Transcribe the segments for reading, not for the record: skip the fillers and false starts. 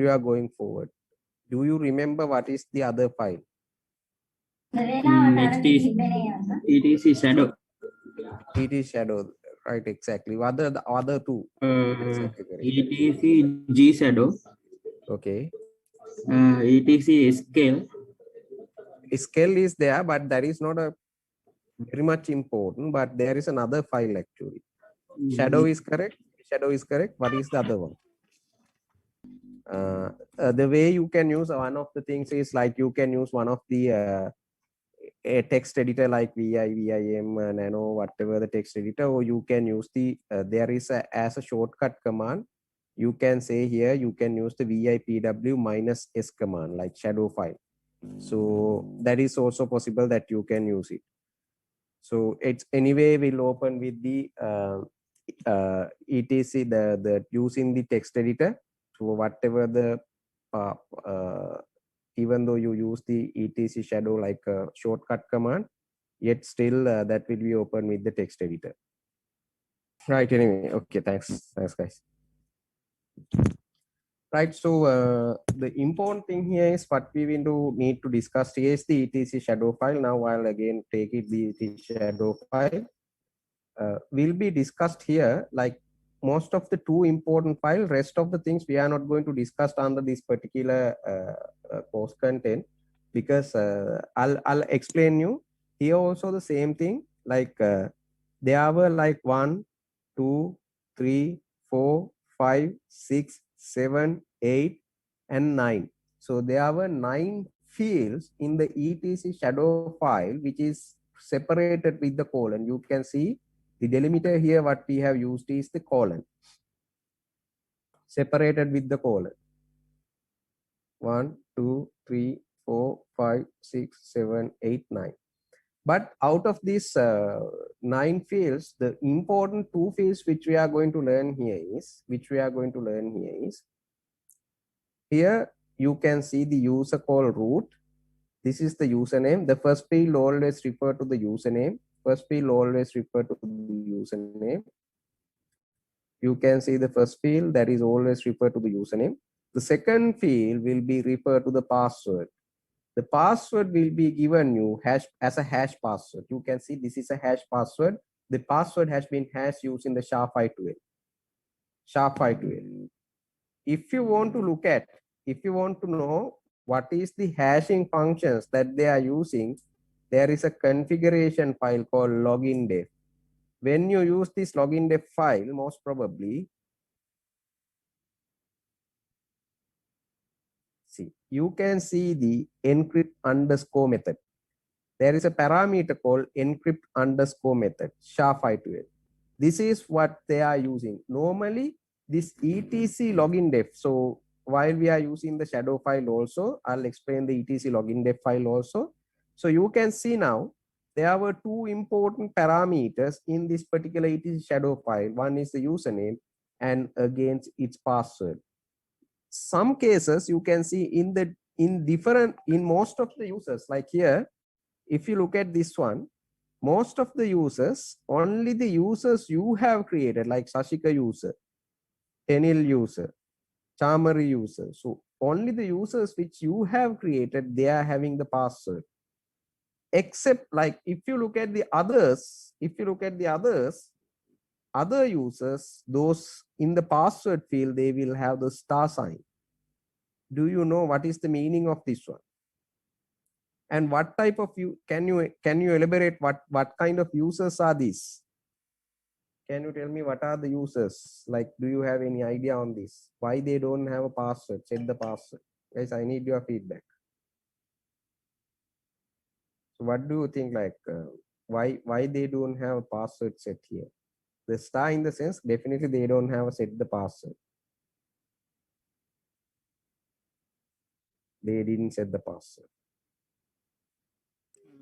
you are going forward. Do you remember what is the other file? etc shadow. It is shadow, right? Exactly. What are the other two? Exactly. etc g shadow. Okay. etc scale. Scale is there, but that is not a very much important. But there is another file actually. Shadow is correct. Shadow is correct. What is the other one? The way you can use one of the things is like you can use one of the a text editor like VI, VIM, Nano, whatever the text editor, or you can use the there is as a shortcut command. You can say here you can use the VIPW -s command like shadow file. So that is also possible that you can use it. So it's anyway will open with the etc the using the text editor. So whatever the even though you use the etc shadow like a shortcut command, yet still that will be open with the text editor. Right. Anyway, okay. Thanks, guys. Right. So the important thing here is what we will need to discuss here is the etc shadow file. Now I'll again take it the etc shadow file. Will be discussed here like most of the two important file. Rest of the things we are not going to discuss under this particular course content, because I'll explain you here also the same thing. Like there were like 1, 2, 3, 4, 5, 6, 7, 8, and 9. So there were 9 fields in the etc shadow file, which is separated with the colon. You can see the delimiter here, what we have used is the colon, separated with the colon. 1, 2, 3, 4, 5, 6, 7, 8, 9. But out of these 9 fields, the important 2 fields which we are going to learn here is, here you can see the user called root. This is the username. The first field always refer to the username. You can see the first field that is always referred to the username. The second field will be referred to the password. The password will be given you as a hash password. You can see this is a hash password. The password has been hashed using the SHA-528. If you want to know what is the hashing functions that they are using, there is a configuration file called login.def. When you use this login.def file, most probably, you can see the encrypt underscore method. There is a parameter called encrypt underscore method, SHA-528. This is what they are using. Normally, this etc login.def. So while we are using the shadow file also, I'll explain the etc login.def file also. So you can see now, there were 2 important parameters in this particular etc shadow file. One is the username and against its password. Some cases you can see in most of the users, like here, if you look at this one, most of the users, only the users you have created, like Sashika user, Enil user, Chamari user. So only the users which you have created, they are having the password. Except like if you look at the others, other users, those in the password field, they will have the star sign. Do you know what is the meaning of this one? And what type of can you elaborate what kind of users are these? Can you tell me what are the users? Like, do you have any idea on this? Why they don't have a password? Set the password. Guys, I need your feedback. So what do you think, like why they don't have a password set here? The star in the sense, definitely they don't have a set the password. They didn't set the password.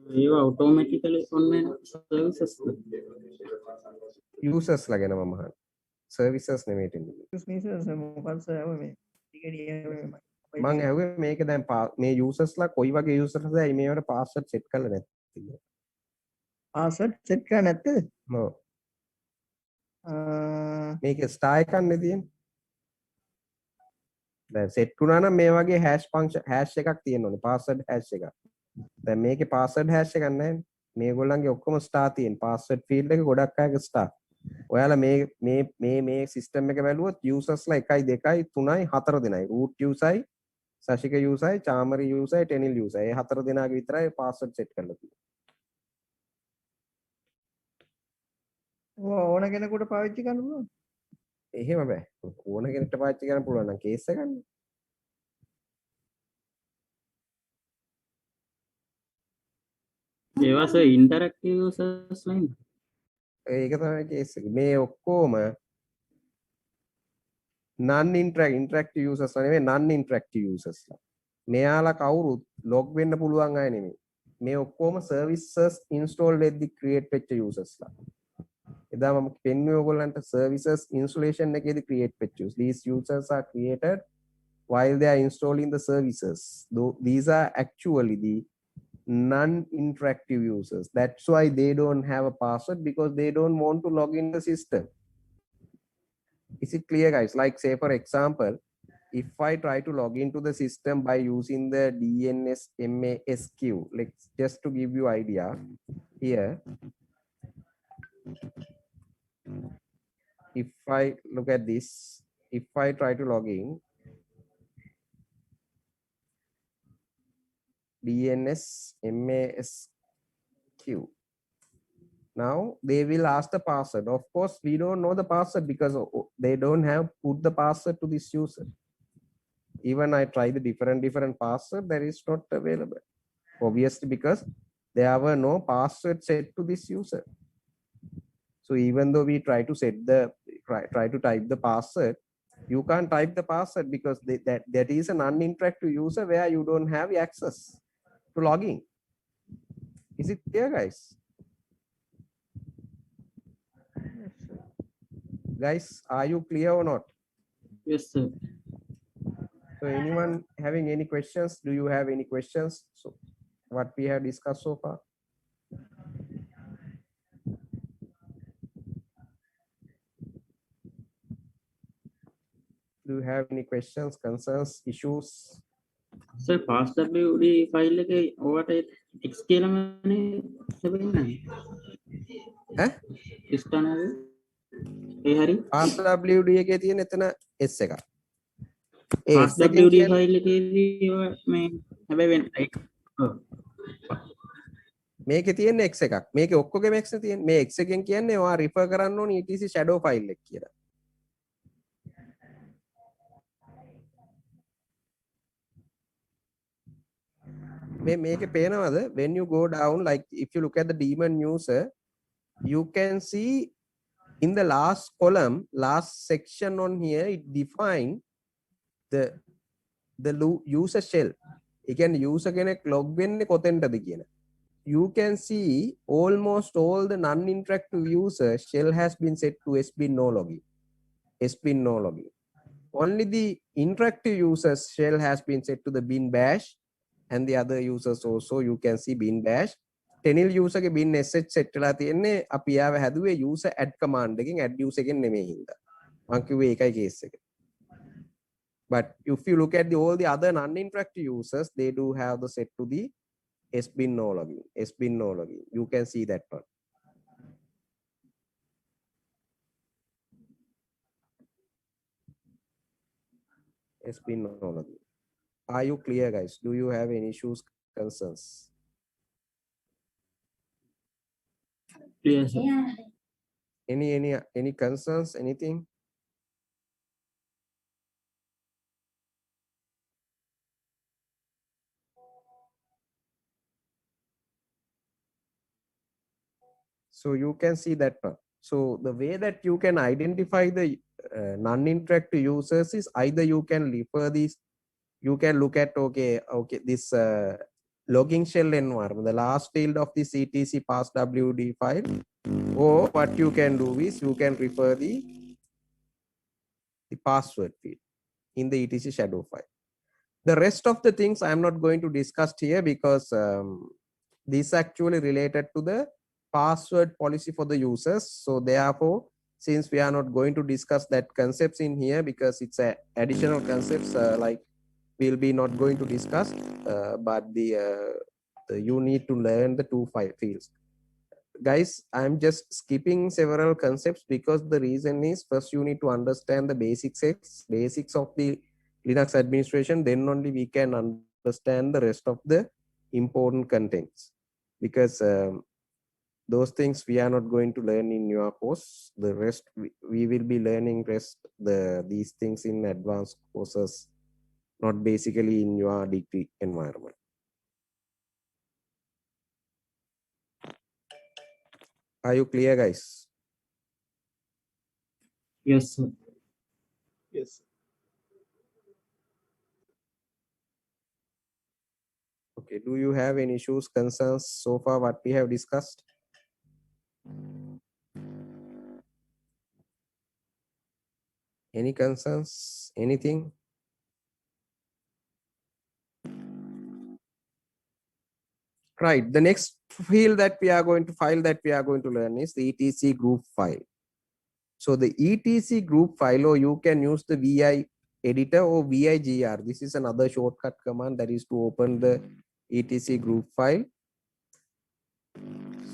You automatically on services. Users lagena mama. Services නෙමෙයි තින්නේ. මං ඇහුවේ මේක දැන් මේ users ලා කොයි වගේ users ලාද මේවට password set කරලා නැත්තේ. password set කරලා නැත්තේද? ඔව්. මේක star එකක් නේ තියෙන්නේ. දැන් set වුණා නම් මේ වගේ hash function hash එකක් තියෙන්න ඕනේ password hash එකක්. දැන් මේකේ password hash එකක් නැහැ. මේගොල්ලන්ගේ ඔක්කොම star තියෙන password field එක ගොඩක් අයගේ star. ඔයාලා මේ system එක බැලුවොත් users ලා 1 2 3 4 දෙනයි. root user, සශික user, චාමරි user, ටෙනිල් user. ඒ 4 දෙනාගේ විතරයි password set කරලා තියෙන්නේ. ඕන කෙනෙකුට පාවිච්චි කරන්න පුළුවන්. එහෙම බෑ. ඕන කෙනෙක්ට පාවිච්චි කරන්න පුළුවන් නම් කේස් එකක් නේ. ඒවා සර් ඉන්ටරැක්ටිව් යූසර්ස් ලා ඉන්නේ. ඒක තමයි කේස් එක. මේ ඔක්කොම interactive users නෙවෙයි non interactive users ලා. මෙයාලා කවුරුත් log වෙන්න පුළුවන් අය නෙමෙයි. මේ ඔක්කොම services install වෙද්දි create වෙච්ච users ලා. එදා මම පෙන්වුවේ ඔයගොල්ලන්ට services installation එකේදී create වෙච්ච users. These users are created while they are installing the services. Though these are actually the non-interactive users. That's why they don't have a password, because they don't want to log in the system. Is it clear, guys? Like, say for example, if I try to log into the system by using the DNS MASQ, like just to give you idea here, if I look at this, if I try to log in DNS MASQ, now they will ask the password. Of course, we don't know the password because they don't have put the password to this user. Even I try the different password, that is not available. Obviously, because there were no password set to this user. So even though we try to set the try to type the password, you can't type the password because that is an uninteractive user where you don't have access to login. Is it clear, guys? Guys, are you clear or not? Yes sir. So anyone having any questions? Do you have any questions? So what we have discussed so far? Do you have any questions, concerns, issues? Sir passwd file එකේ ඔයාට x කියලාමනේ ලැබෙන්නේ. ඈ? ස්ටානර් ඒ හරි passwd එකේ තියෙන එතන s එකක්. ඒ s එකෙන් passwd කියන්නේ- ෆයිල් එකේදී ඔය මේ හැබැයි වෙන මේකේ තියෙන x එකක්. මේකේ ඔක්කොගේම x නේ තියෙන්නේ. මේ x එකෙන් කියන්නේ ඔයා refer කරන්න ඕනේ etc shadow file එක කියලා. මේකේ පේනවද? When you go down, like if you look at the daemon user, you can see in the last column, last section on here, it define the user shell. ඒ කියන්නේ user කෙනෙක් log වෙන්නේ කොතෙන්ටද කියන. You can see almost all the non-interactive user shell has been set to sbin no login. Sbin no login. Only the interactive users shell has been set to the bin bash, and the other users also you can see bin bash. Tenil user ke bin sh set වෙලා තියෙන්නේ අපි ආව හැදුවේ user add command එකෙන් add user එකෙන් නෙමෙයි හින්දා. මම කිව්වේ ඒකයි case එක. But if you look at all the other non-interactive users, they do have the set to the sbin no login. Sbin no login. You can see that one. Sbin no login. Are you clear, guys? Do you have any issues, concerns? clear sir. Any concerns? Anything? So you can see that one. So the way that you can identify the non-interactive users is either you can refer these, you can look at this logging shell environment, the last field of this etc passwd file, or what you can do is you can refer the password field in the etc shadow file. The rest of the things I am not going to discuss here because this actually related to the password policy for the users. So therefore, since we are not going to discuss that concepts in here because it's a additional concepts like we'll be not going to discuss, but you need to learn the two fields. Guys, I'm just skipping several concepts because the reason is first you need to understand the basics of the Linux administration, then only we can understand the rest of the important contents, because those things we are not going to learn in your course. The rest we will be learning these things in advanced courses, not basically in your degree environment. Are you clear, guys? Yes, sir. Yes. Okay, do you have any issues, concerns so far what we have discussed? Any concerns, anything? Right, the next file that we are going to learn is the etc group file. So the etc group file, or you can use the vi editor or vigr. This is another shortcut command that is to open the etc group file.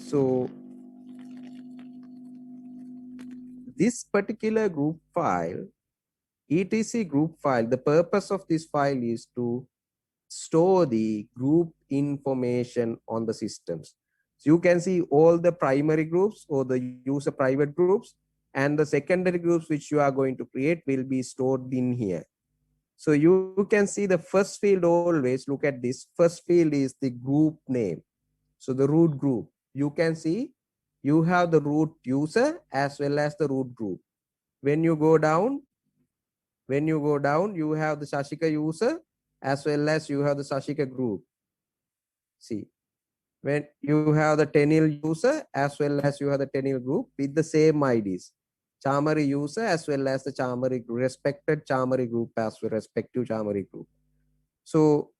So this particular group file, etc group file, the purpose of this file is to store the group information on the systems. So you can see all the primary groups or the user private groups, and the secondary groups which you are going to create will be stored in here. So you can see the first field, always look at this. First field is the group name. So the root group, you can see you have the root user as well as the root group. When you go down, you have the Sashika user as well as you have the Sashika group. See, when you have the Tenil user as well as you have the Tenil group with the same IDs. Chamari user as well as the Chamari respected Chamari group as well respective Chamari group. So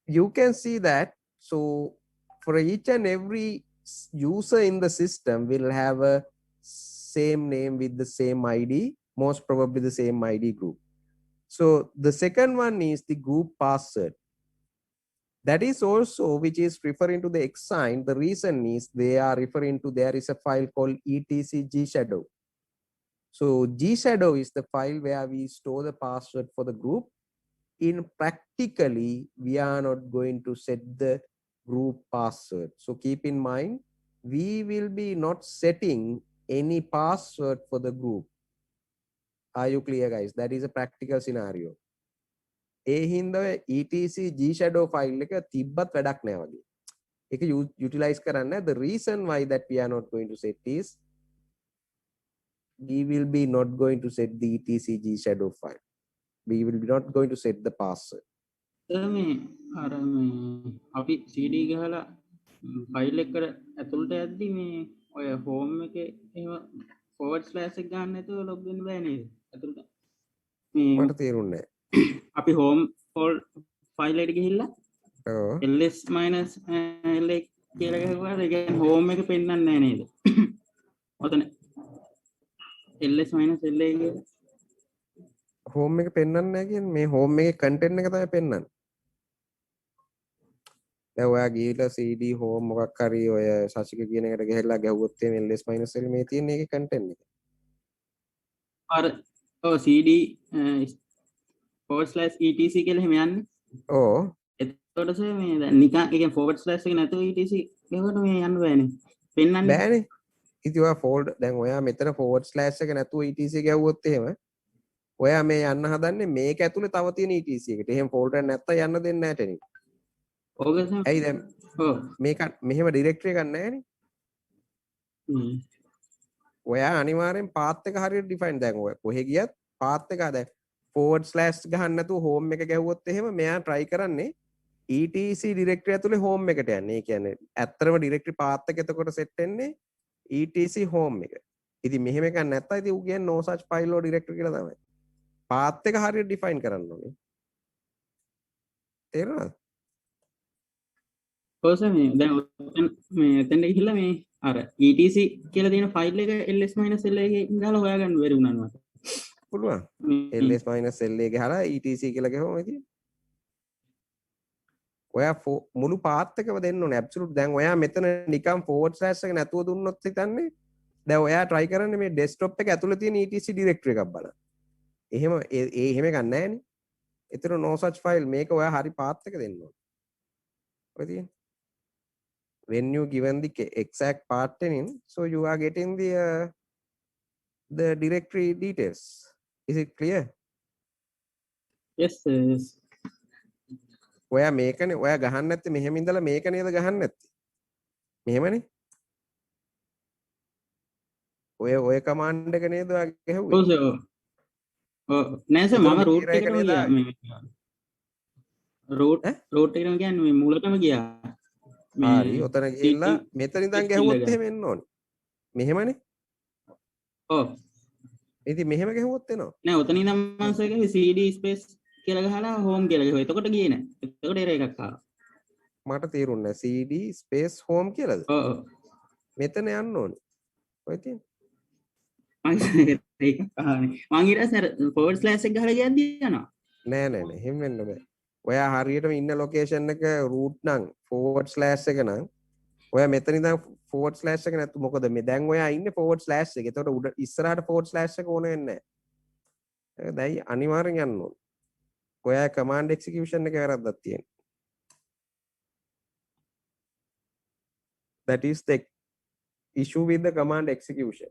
you can see that. So for each and every user in the system will have a same name with the same ID, most probably the same ID group. So the second one is the group password. That is also which is referring to the X sign. The reason is they are referring to, there is a file called etc gshadow. So gshadow is the file where we store the password for the group. In practically, we are not going to set the group password. So keep in mind, we will be not setting any password for the group. Are you clear, guys? That is a practical scenario. ඒ හින්දා etc gshadow file එක තිබ්බත් වැඩක් නෑ වගේ. ඒක utilize කරන්න. The reason why that we are not going to set is we will be not going to set the etc gshadow file. We will be not going to set the password. මේ අර මේ අපි CD ගහලා file එකට ඇතුළට යද්දි මේ ඔය හෝම් එකේ එහෙම ෆෝවර්ඩ් ස්ලෑෂ් එක ගන්න නැතුව ලොග් වෙන්න බෑ නේද? ඇතුළට මේ මට තේරුන්නේ අපි හෝම් ෆයිල් එකට ගිහිල්ලා නෑ. ls -la කියලා ගහුවාද? ඒ කියන්නේ හෝම් එක පෙන්වන්නේ නැහැ නේද? ඔතන ls -la කියලා හෝම් එක පෙන්වන්නේ නැහැ කියන්නේ මේ හෝම් එකේ කන්ටෙන්ට් එක තමයි පෙන්වන්නේ. දැන් ඔයා ගිහලා CD home මොකක් හරි ඔය සශික කියන එකට ගිහලා ගැහුවොත් එමේ ls-l මේ තියෙන එකේ කන්ටෙන්ට් එක. අර ඔව් CD /etc කියලා එහෙම යන්නේ. ඕ. එතකොට සර් මේ දැන් නිකන් ඒ කියන්නේ forward slash එක නැතුව etc ගහුවට මේ යන්න බෑනේ. පෙන්වන්නේ බෑනේ. ඉතින් ඔයා ෆෝල්ඩ් දැන් ඔයා මෙතන forward slash එක නැතුව etc ගැහුවොත් එහෙම ඔයා මේ යන්න හදන්නේ මේක ඇතුලේ තව තියෙන etc එකට. එහෙම ෆෝල්ඩර් නැත්තම් යන්න දෙන්නේ නැහැ ටෙනින්. ඕකේ සර්. ඇයි දැන් ඔව්. මේක මෙහෙම ඩිරෙක්ටරි එකක් නැහැනේ. ඔයා අනිවාර්යෙන් පාත් එක හරියට ඩිෆයින් දැන් ඔය කොහෙ ගියත් පාත් එක දැන් forward slash ගහන්න නැතුව home එක ගැහුවොත් එහෙම මෙයා try කරන්නේ etc directory ඇතුලේ home එකට යන්නේ. ඒ කියන්නේ ඇත්තටම directory path එක එතකොට set වෙන්නේ etc home එක. ඉතින් මෙහෙම එකක් නැත්තම් ඉතින් ඌ කියන්නේ no such file or directory කියලා තමයි. path එක හරියට define කරන්න ඕනේ. තේරුණාද? කොහොමද මේ දැන් මේ එතෙන්ට ගිහිල්ලා මේ අර etc කියලා තියෙන ෆයිල් එක ls -l එකේ ගාලා හොයාගන්න බැරි වුණා මට. පුළුවන් මේ ls -la ගහලා etc කියලා ගහුවම ඉතින් ඔයා මුළු පාත් එකම දෙන්න ඕනේ ඇබ්සලූට්. දැන් ඔයා මෙතන නිකන් ෆෝවර්ඩ් ස්ලෑෂ් එක නැතුව දුන්නොත් හිතන්නේ දැන් ඔයා try කරන්නේ මේ desktop එක ඇතුලේ තියෙන etc directory එකක් බලන්න. එහෙම එහෙම එකක් නැහැ නේ. ඒතර no such file මේක ඔයා හරි පාත් එක දෙන්න ඕනේ. ඔය තියෙන්නේ. When you given the exact path in, so you are getting the directory details. Is it clear? yes yes. ඔයා මේකනේ ඔයා ගහන්න නැත්තේ මෙහෙම ඉඳලා මේක නේද ගහන්න නැත්තේ. මෙහෙමනේ. ඔය කමාන්ඩ් එක නේද ඔයා ගැහුවේ. ඔව් සර්. ඔව් නෑ සර් මම රූට් එකටම ගියා මේ රූට් එකටම කියන්නේ මේ මූලකම ගියා. හරි ඔතන ගිහිල්ලා මෙතන ඉඳන් ගැහුවොත් එහෙම එන්න ඕනේ. මෙහෙමනේ. ඔව්. ඉතින් මෙහෙම ගැහුවොත් එනවා. නෑ ඔතන ඉඳන් මම සර් ගියේ cd space කියලා ගහලා home කියලා ගහුවා. එතකොට ගියේ නෑ. එතකොට error එකක් ආවා. මට තේරුන්නේ නැහැ. cd space home කියලාද? ඔව් ඔව්. මෙතන යන්න ඕනේ. ඔය තියෙන්නේ. ඒක අහන්නේ. මං ඊට පස්සේ forward slash එක ගහලා ගියද්දි යනවා. නෑ නෑ නෑ එහෙම වෙන්න බෑ. ඔයා හරියටම ඉන්න ලොකේෂන් එක root නම් forward slash එක නම් ඔයා මෙතන ඉඳන් forward slash එක නැතු මොකද මේ දැන් ඔයා ඉන්නේ forward slash එක. ඒතකොට උඩ ඉස්සරහට forward slash එක ඕන වෙන්නේ නැහැ. දැයි අනිවාර්යෙන් යන්න ඕන. ඔයා command execution එක වැරද්දක් තියෙනවා. That is the issue with the command execution.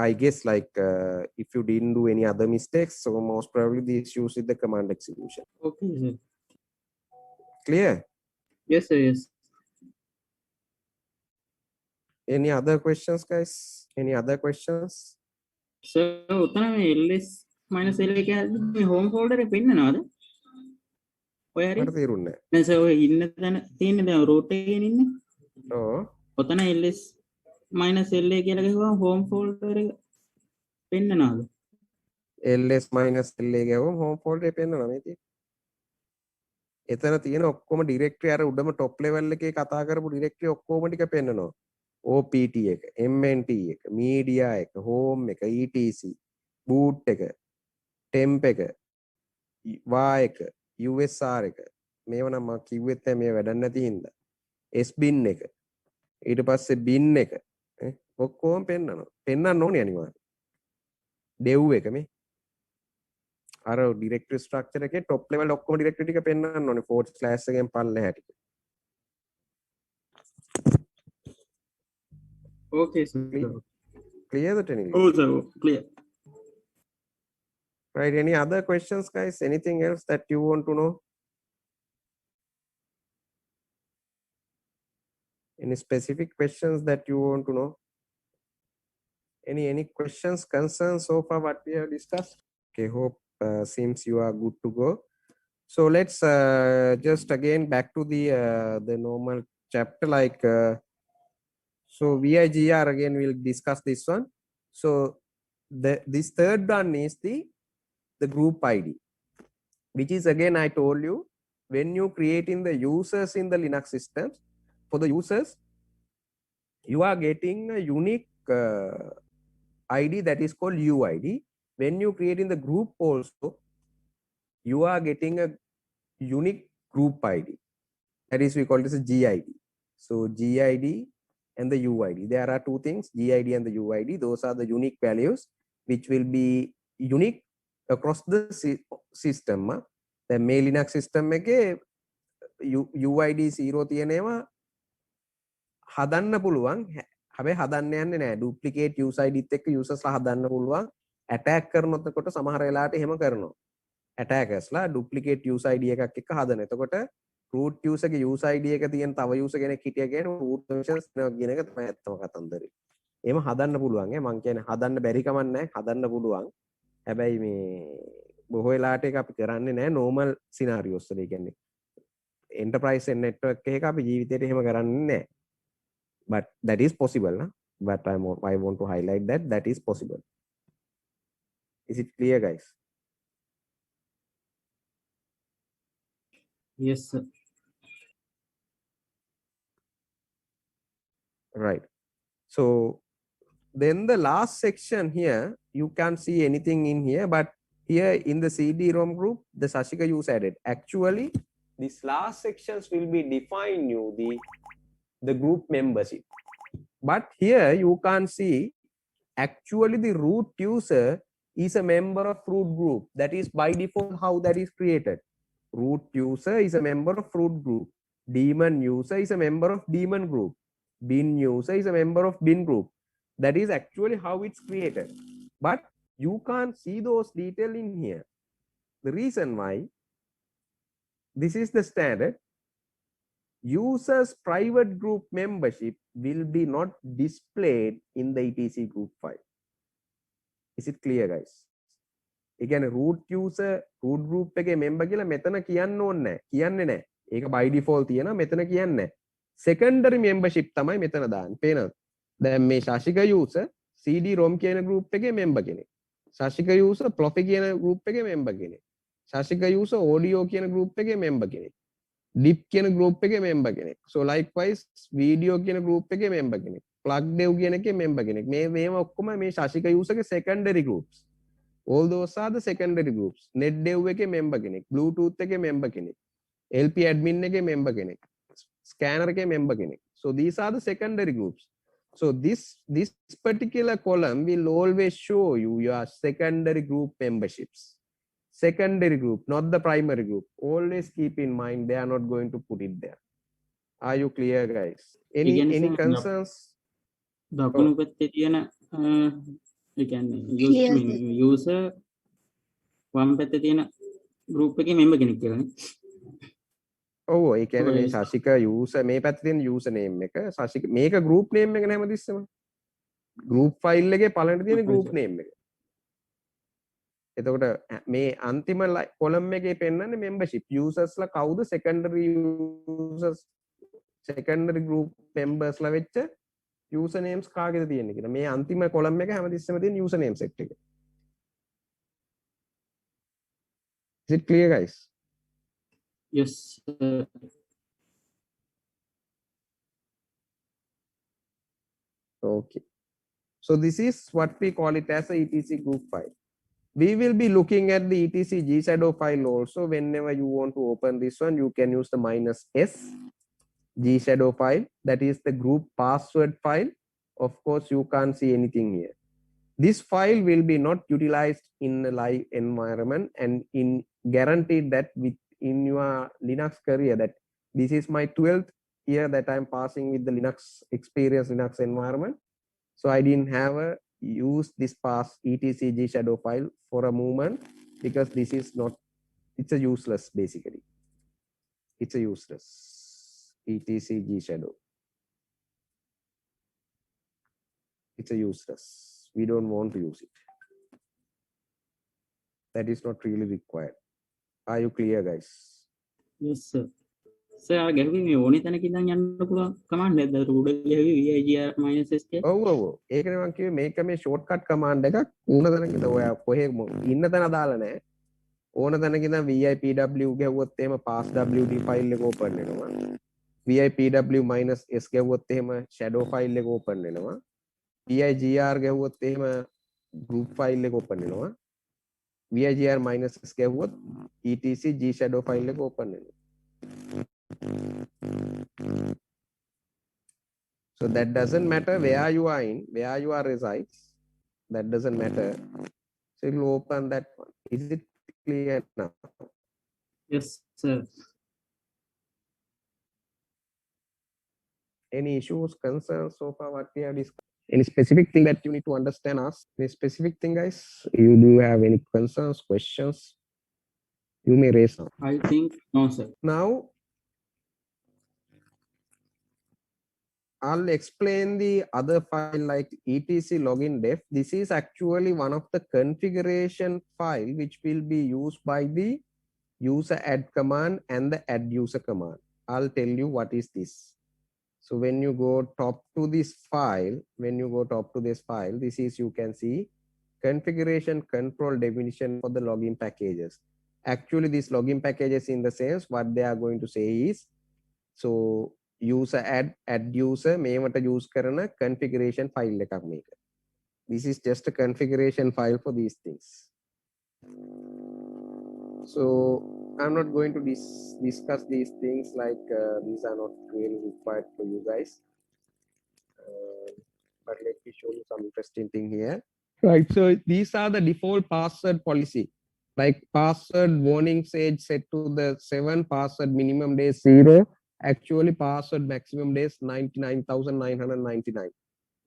I guess like if you didn't do any other mistakes, so most probably the issues with the command execution. Okay sir. Clear? Yes sir yes. Any other questions, guys? Any other questions? Sir උතන මේ ls -l එක මේ home folder එක පෙන්නනවාද? ඔය හරි. මට තේරුන්නේ නැහැ. Sir ඔය ඉන්න තැන තියෙන්නේ දැන් root එකේ ඉන්නේ. නැහැ. ඔව්. ඔතන ls -la කියලා ගහුවම home folder එක පෙන්නනවාද? ls -la ගාවම home folder එක පෙන්නනවා මේ තියෙන්නේ. එතන තියෙන ඔක්කොම directory අර උඩම top level එකේ කතා කරපු directory ඔක්කොම ටික පෙන්නනවා. opt එක, mnt එක, media එක, home එක, etc, boot එක, temp එක, var එක, usr එක. මේව නම් මම කිව්වෙත් නැහැ මේ වැඩක් නැති හින්දා. sbin එක. ඊට පස්සේ bin එක. ඔක්කොම පෙන්නනවා. පෙන්නන්න ඕනේ අනිවාර්යයෙන්. dev එක මේ අර directory structure එකේ top level ඔක්කොම directory ටික පෙන්නන්න ඕනේ forward slash එකෙන් පල්ලෙහාට. Okay sir. Clear the technique? Oh sir clear. Right, any other questions, guys? Anything else that you want to know? Any specific questions that you want to know? Any questions, concerns so far what we have discussed? Okay, hope seems you are good to go. So let's just again back to the normal chapter, like so VIGR again we'll discuss this one. So this third one is the group ID, which is again I told you when you creating the users in the Linux systems, for the users you are getting a unique ID that is called UID. When you creating the group also, you are getting a unique group ID, that is we call this a GID. So GID and the UID, there are two things, GID and the UID. Those are the unique values which will be unique across the system. The මේ Linux system එකේ UID 0 තියෙනවා හදන්න පුළුවන්. හැබැයි හදන්න යන්නේ නැහැ. duplicate user id එක්ක users ලා හදන්න පුළුවන්. attack කරනකොට සමහර වෙලාවට එහෙම කරනවා. attackers ලා duplicate user id එකක් එක්ක හදන. එතකොට root user ගේ user id එක තියෙන තව user කෙනෙක් හිටිය කියන්නේ root functions කියන එක තමයි ඇත්තම කතන්දරේ. එහෙම හදන්න පුළුවන්. මම කියන්නේ හදන්න බැරි කමක් නැහැ. හදන්න පුළුවන්. හැබැයි මේ බොහෝ වෙලාවට ඒක අපි කරන්නේ නැහැ normal scenarios වල. ඒ කියන්නේ enterprise network එකක අපි ජීවිතේට එහෙම කරන්නේ නැහැ. But that is possible, huh? But I want to highlight that is possible. Is it clear, guys? Yes, sir. Right. So then the last section here, you can't see anything in here, but here in the CD-ROM group, the Sashika use added. Actually, these last sections will be define you the group membership. But here you can't see actually the root user is a member of root group. That is by default how that is created. Root user is a member of root group. Daemon user is a member of daemon group. Bin user is a member of bin group. That is actually how it's created. But you can't see those details in here. The reason why, this is the standard. Users private group membership will be not displayed in the etc group file. Is it clear, guys? ඒ කියන්නේ root user root group එකේ member කියලා මෙතන කියන්න ඕනේ නැහැ. කියන්නේ නැහැ. ඒක by default තියෙනවා. මෙතන කියන්නේ නැහැ. Secondary membership තමයි මෙතන දාන්නේ. පේනවද? දැන් මේ ශාසික user CD-ROM කියන group එකේ member කෙනෙක්. ශාසික user Ploppy කියන group එකේ member කෙනෙක්. ශාසික user audio කියන group එකේ member කෙනෙක්. Dip කියන group එකේ member කෙනෙක්. So likewise video කියන group එකේ member කෙනෙක්. Plug dev කියන එකේ member කෙනෙක්. මේවා ඔක්කොම මේ ශාසික user ගේ secondary groups. All those are the secondary groups. NetDev එකේ member කෙනෙක්, Bluetooth එකේ member කෙනෙක්, LP admin එකේ member කෙනෙක්, scanner එකේ member කෙනෙක්. So these are the secondary groups. So this particular column will always show you your secondary group memberships. Secondary group, not the primary group. Always keep in mind they are not going to put it there. Are you clear, guys? Any concerns? දකුණු පැත්තේ තියෙන ඒ කියන්නේ user වම් පැත්තේ තියෙන group එකේ member කෙනෙක් කියලානේ. ඔව් ඒ කියන්නේ මේ ශාසික user මේ පැත්තේ තියෙන user name එක ශාසික මේක group name එක නේ හැමතිස්සෙම. group file එකේ පළවෙනි තියෙන group name එක. එතකොට මේ අන්තිම column එකේ පෙන්නන්නේ membership users ලා කවුද secondary users secondary group members ලා වෙච්ච user names කාගේද තියෙන්නේ කියලා. මේ අන්තිම column එක හැමතිස්සෙම තියෙන user name set එක. Is it clear, guys? Yes. Okay. So this is what we call it as a etc group file. We will be looking at the etc gshadow file also. Whenever you want to open this one, you can use the -s gshadow file. That is the group password file. Of course, you can't see anything here. This file will be not utilized in a live environment, and in guaranteed that in your Linux career that this is my 12th year that I'm passing with the Linux experience Linux environment. So I didn't have a use this pass etc gshadow file for a moment because this is not, it's a useless basically. It's a useless etc gshadow. It's a useless. We don't want to use it. That is not really required. Are you clear, guys? Yes, sir. Sir, ගැහුවේ මේ ඕනේ තැනක ඉඳන් යන්න පුළුවන් command එකක්ද? උඩ ගැහුවේ vigr -s කියලා. ඔව් ඔව්. ඒකනේ මම කිව්වේ මේක මේ shortcut command එකක් ඕන තැනක ඉඳන් ඔයා කොහේ ඉන්න තැන දාලා නැහැ. ඕන තැනක ඉඳන් vipw ගැහුවොත් එහෙම passwd file එක open වෙනවා. vipw -s ගැහුවොත් එහෙම shadow file එක open වෙනවා. vigr ගැහුවොත් එහෙම group file එක open වෙනවා. vigr -s ගැහුවොත් etc gshadow file එක open වෙනවා. So that doesn't matter where you are in, where you are resides. That doesn't matter. So it will open that one. Is it clear now? Yes, sir. Any issues, concerns so far what we have discussed? Any specific thing that you need to understand us? Any specific thing, guys? You do have any concerns, questions? You may raise now. I think no, sir. Now, I'll explain the other file like etc login def. This is actually one of the configuration file which will be used by the user add command and the add user command. I'll tell you what is this. So when you go top to this file, this is, you can see configuration control definition for the login packages. Actually, these login packages in the sense, what they are going to say is, so user add user මේවට use කරන configuration file එකක් මේක. This is just a configuration file for these things. So I'm not going to discuss these things, like these are not really required for you guys. But let me show you some interesting thing here. Right, so these are the default password policy. Like password warning sage set to the 7, password minimum days 0, actually password maximum days 99,999.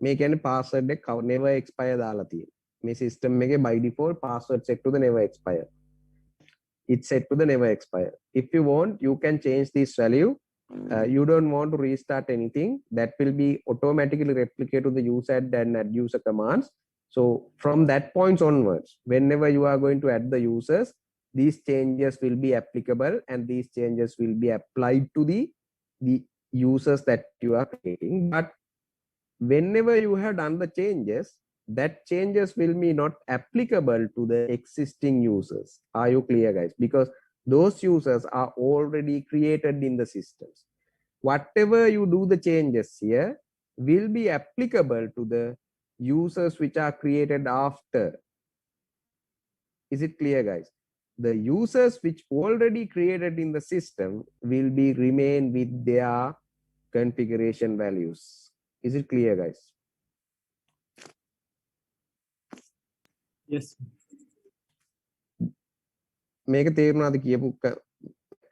මේ කියන්නේ password එක never expire දාලා තියෙනවා. මේ system එකේ by default password set to the never expire. It's set to the never expire. If you want, you can change this value. You don't want to restart anything, that will be automatically replicated to the user and add user commands. So from that point onwards, whenever you are going to add the users, these changes will be applicable and these changes will be applied to the users that you are creating. But whenever you have done the changes, that changes will be not applicable to the existing users. Are you clear, guys? Because those users are already created in the systems. Whatever you do the changes here will be applicable to the users which are created after. Is it clear, guys? The users which already created in the system will be remain with their configuration values. Is it clear, guys? Yes. මේක තේරුණාද කියපු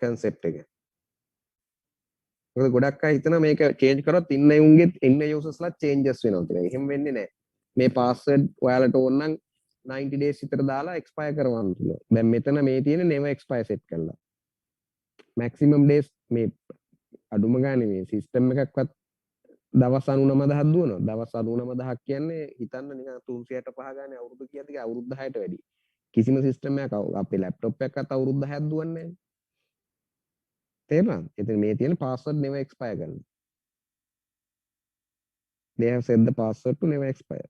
concept එක? මොකද ගොඩක් අය හිතන මේක change කරොත් ඉන්න උන්ගේ ඉන්න users ලා changes වෙනවා කියලා. එහෙම වෙන්නේ නැහැ. මේ password ඔයාලට ඕන නම් 90 days විතර දාලා expire කරවන්න පුළුවන්. දැන් මෙතන මේ තියෙන never expire set කරලා. maximum days මේ අඩුම ගානේ මේ system එකක්වත් දවස් 99,000ක් දුවනවා. දවස් 99,000ක් කියන්නේ හිතන්න නිකන් 365 ගානේ අවුරුදු කීයද කියලා අවුරුදු 10ට වැඩි. කිසිම සිස්ටම් එකක් අපේ ලැප්ටොප් එකක්වත් අවුරුදු 10ක් දුවන්නේ නැහැ. තේරුණාද? එතන මේ තියෙන password never expire කරනවා. They have set the password to never expire.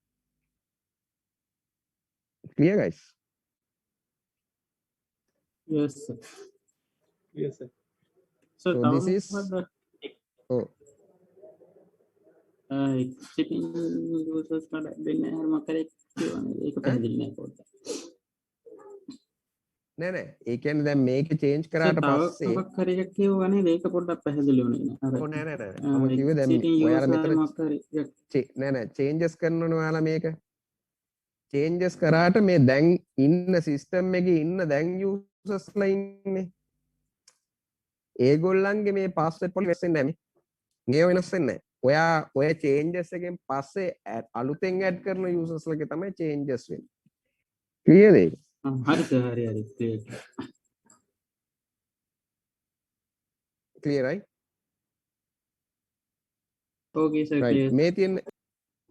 Clear, guys? Yes, sir. Yes, sir. So this is exiting users කට දෙන්න හැම කරේ කියවනේ. ඒක පැහැදිලි නෑ පොඩ්ඩක්. නෑ නෑ. ඒ කියන්නේ දැන් මේක change කරාට පස්සේ තවක් හරි එකක් කියවනේ ඒක පොඩ්ඩක් පැහැදිලි වුණේ නෑ. ඔව් නෑ නෑ නෑ. මම කිව්වේ දැන් ඔයාලා මෙතන නෑ නෑ changes කරනවනේ ඔයාලා මේක. changes කරාට මේ දැන් ඉන්න system එකේ ඉන්න දැන් users ලා ඉන්නේ. ඒගොල්ලන්ගේ මේ password policy වෙනස් වෙන්නේ නැහැ. මේ වෙනස් වෙන්නේ නැහැ. ඔය changes එකෙන් පස්සේ අලුතෙන් add කරන users ලගේ තමයි changes වෙන්නේ. clear ඒක? හරි සර් හරි clear right? okay sir right. clear. මේ තියෙන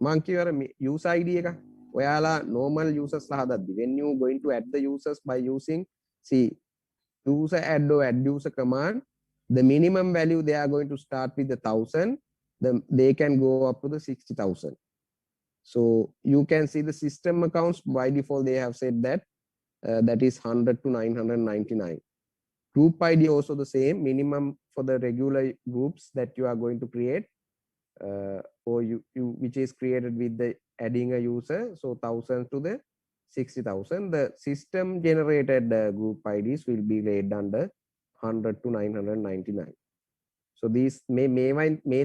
මං කියවර user id එක ඔයාලා normal users ලා හදද්දි when you going to add the users by using user add or add user command, the minimum value they are going to start with the 1,000. They can go up to the 60,000. So you can see the system accounts by default they have said that that is 100 to 999. Group ID also the same minimum for the regular groups that you are going to create or you which is created with the adding a user. So 1,000 to the 60,000. The system generated group IDs will be laid under 100 to 999. So these මේ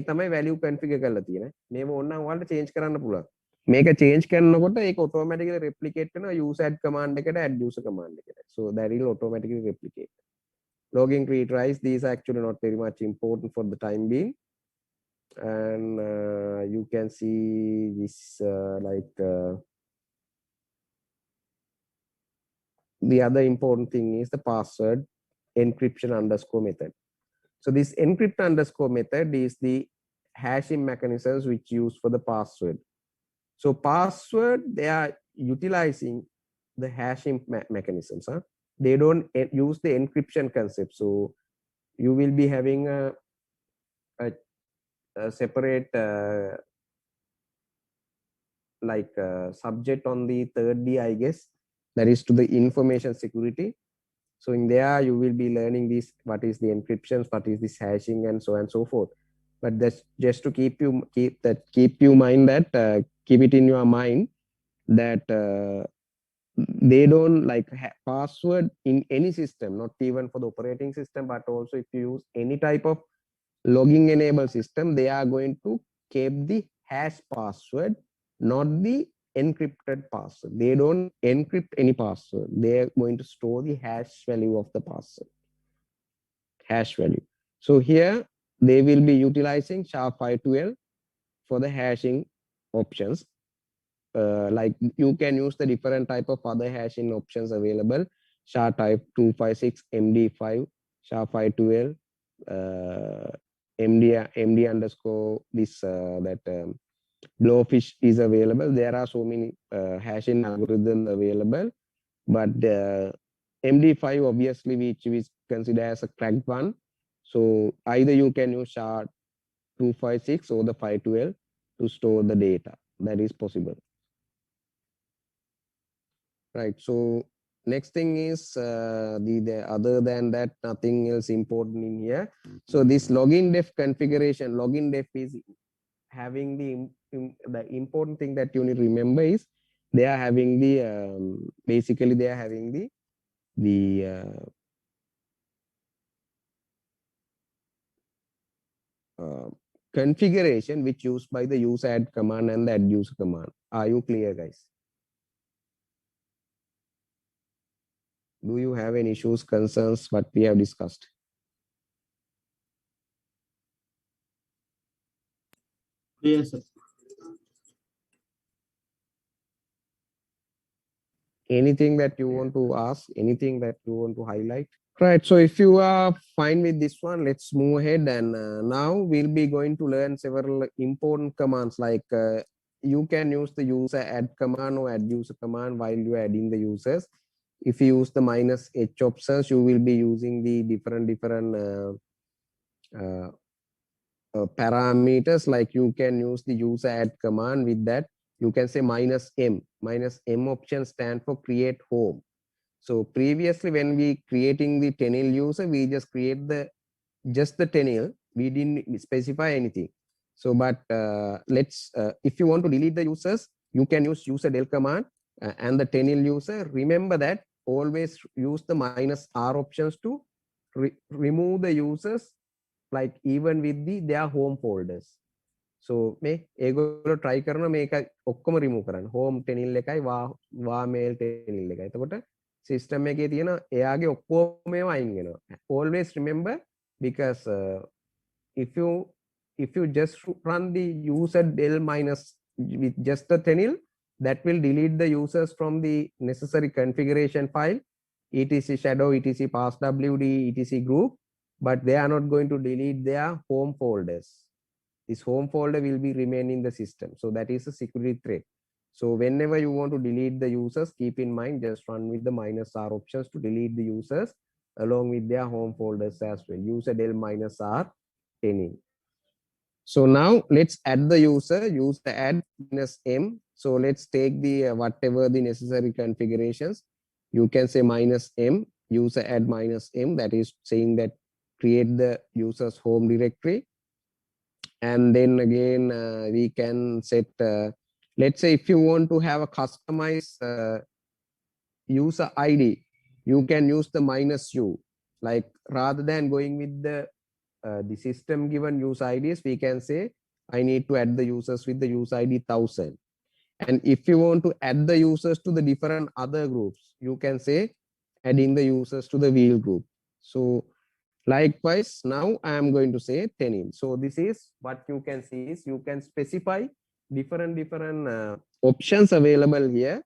තමයි value configure කරලා තියෙන්නේ. මේව ඕනනම් ඔයාලට change කරන්න පුළුවන්. මේක change කරනකොට ඒක automatically replicate වෙනවා user add command එකට add user command එකට. So that will automatically replicate. Logging retries, these are actually not very much important for the time being. And you can see this the other important thing is the password encryption underscore method. So this encrypt underscore method is the hashing mechanisms which use for the password. So password, they are utilizing the hashing mechanisms. They don't use the encryption concept. So you will be having a separate subject on the 3rd D, I guess, that is to the information security. So in there, you will be learning this, what is the encryptions, what is this hashing, and so on and so forth. But that's just to keep you mind that keep it in your mind that they don't like password in any system, not even for the operating system, but also if you use any type of logging enable system, they are going to keep the hash password, not the encrypted password. They don't encrypt any password. They are going to store the hash value of the password, hash value. So here they will be utilizing SHA-512 for the hashing options. Like you can use the different type of other hashing options available: SHA type 256, MD5, SHA-512, MD underscore this Blowfish is available. There are so many hashing algorithms available, but MD5 obviously which is considered as a cracked one. So either you can use SHA-256 or the 512 to store the data. That is possible. Right. So next thing is the other than that, nothing else important in here. So this login def configuration, login def is having the important thing that you need to remember is they are having the basically they are having the configuration which used by the user add command and the add user command. Are you clear, guys? Do you have any issues, concerns, what we have discussed? Yes, sir. Anything that you want to ask, anything that you want to highlight? Right. So if you are fine with this one, let's move ahead. And now we'll be going to learn several important commands like you can use the user add command or add user command while you are adding the users. If you use the -h options, you will be using the different parameters. Like you can use the user add command. With that, you can say -m. -m option stand for create home. So previously when we creating the Tenil user, we just create just the Tenil. We didn't specify anything. So, but let's, if you want to delete the users, you can use user del command and the Tenil user. Remember that always use the -r options to remove the users, like even with their home folders. So මේ ඒගොල්ලෝ try කරන මේක ඔක්කොම remove කරන්න. home tenil එකයි va mail tenil එකයි. එතකොට system එකේ තියෙන එයාගේ ඔක්කොම ඒවා අයින් වෙනවා. Always remember, because if you just run the user del minus with just the tenil, that will delete the users from the necessary configuration file, etc shadow, etc passwd, etc group, but they are not going to delete their home folders. This home folder will be remain in the system. So that is a security threat. So whenever you want to delete the users, keep in mind, just run with the -r options to delete the users along with their home folders as well. User del -r tenil. So now let's add the user add -m. So let's take the whatever the necessary configurations. You can say -m, user add -m, that is saying that create the user's home directory. And then again we can set let's say if you want to have a customized user ID, you can use the -u. Like rather than going with the system given user IDs, we can say I need to add the users with the user ID 1000. And if you want to add the users to the different other groups, you can say adding the users to the wheel group. So likewise, now I am going to say tenil. So this is what you can see is you can specify different options available here.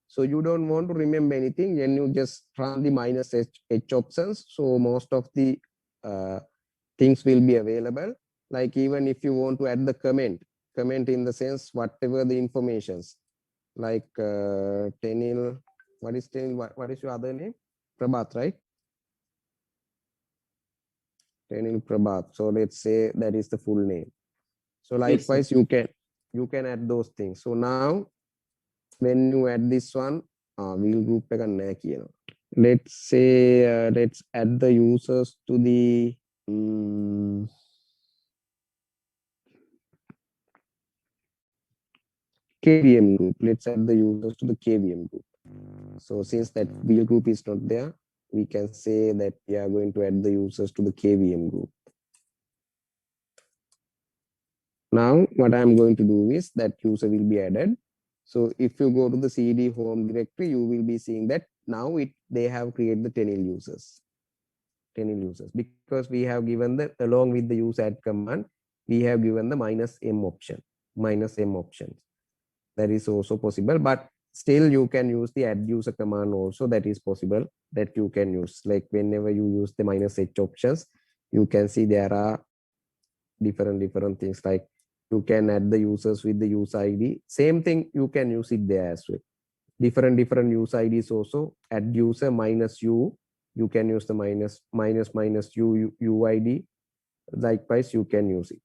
So you don't want to remember anything, then you just run the -h options. So most of the things will be available. Like even if you want to add the comment in the sense whatever the informations, like tenil, what is tenil? What is your other name? Prabhat, right? Tenil Prabhat. So let's say that is the full name. So likewise, yes, you can add those things. So now when you add this one, wheel group එක නැහැ කියනවා. let's say let's add the users to the KVM group. Let's add the users to the KVM group. So since that wheel group is not there, we can say that we are going to add the users to the KVM group. Now what I'm going to do is that user will be added. So if you go to the CD home directory, you will be seeing that now they have created the Tenil users. Tenil users, because we have given the, along with the use add command, we have given the -m option, -m options. That is also possible, but still you can use the add user command also. That is possible that you can use, like whenever you use the -h options, you can see there are different things, like you can add the users with the user ID. Same thing, you can use it there as well. Different user IDs also. Add user -u, you can use the -u UID. Likewise, you can use it.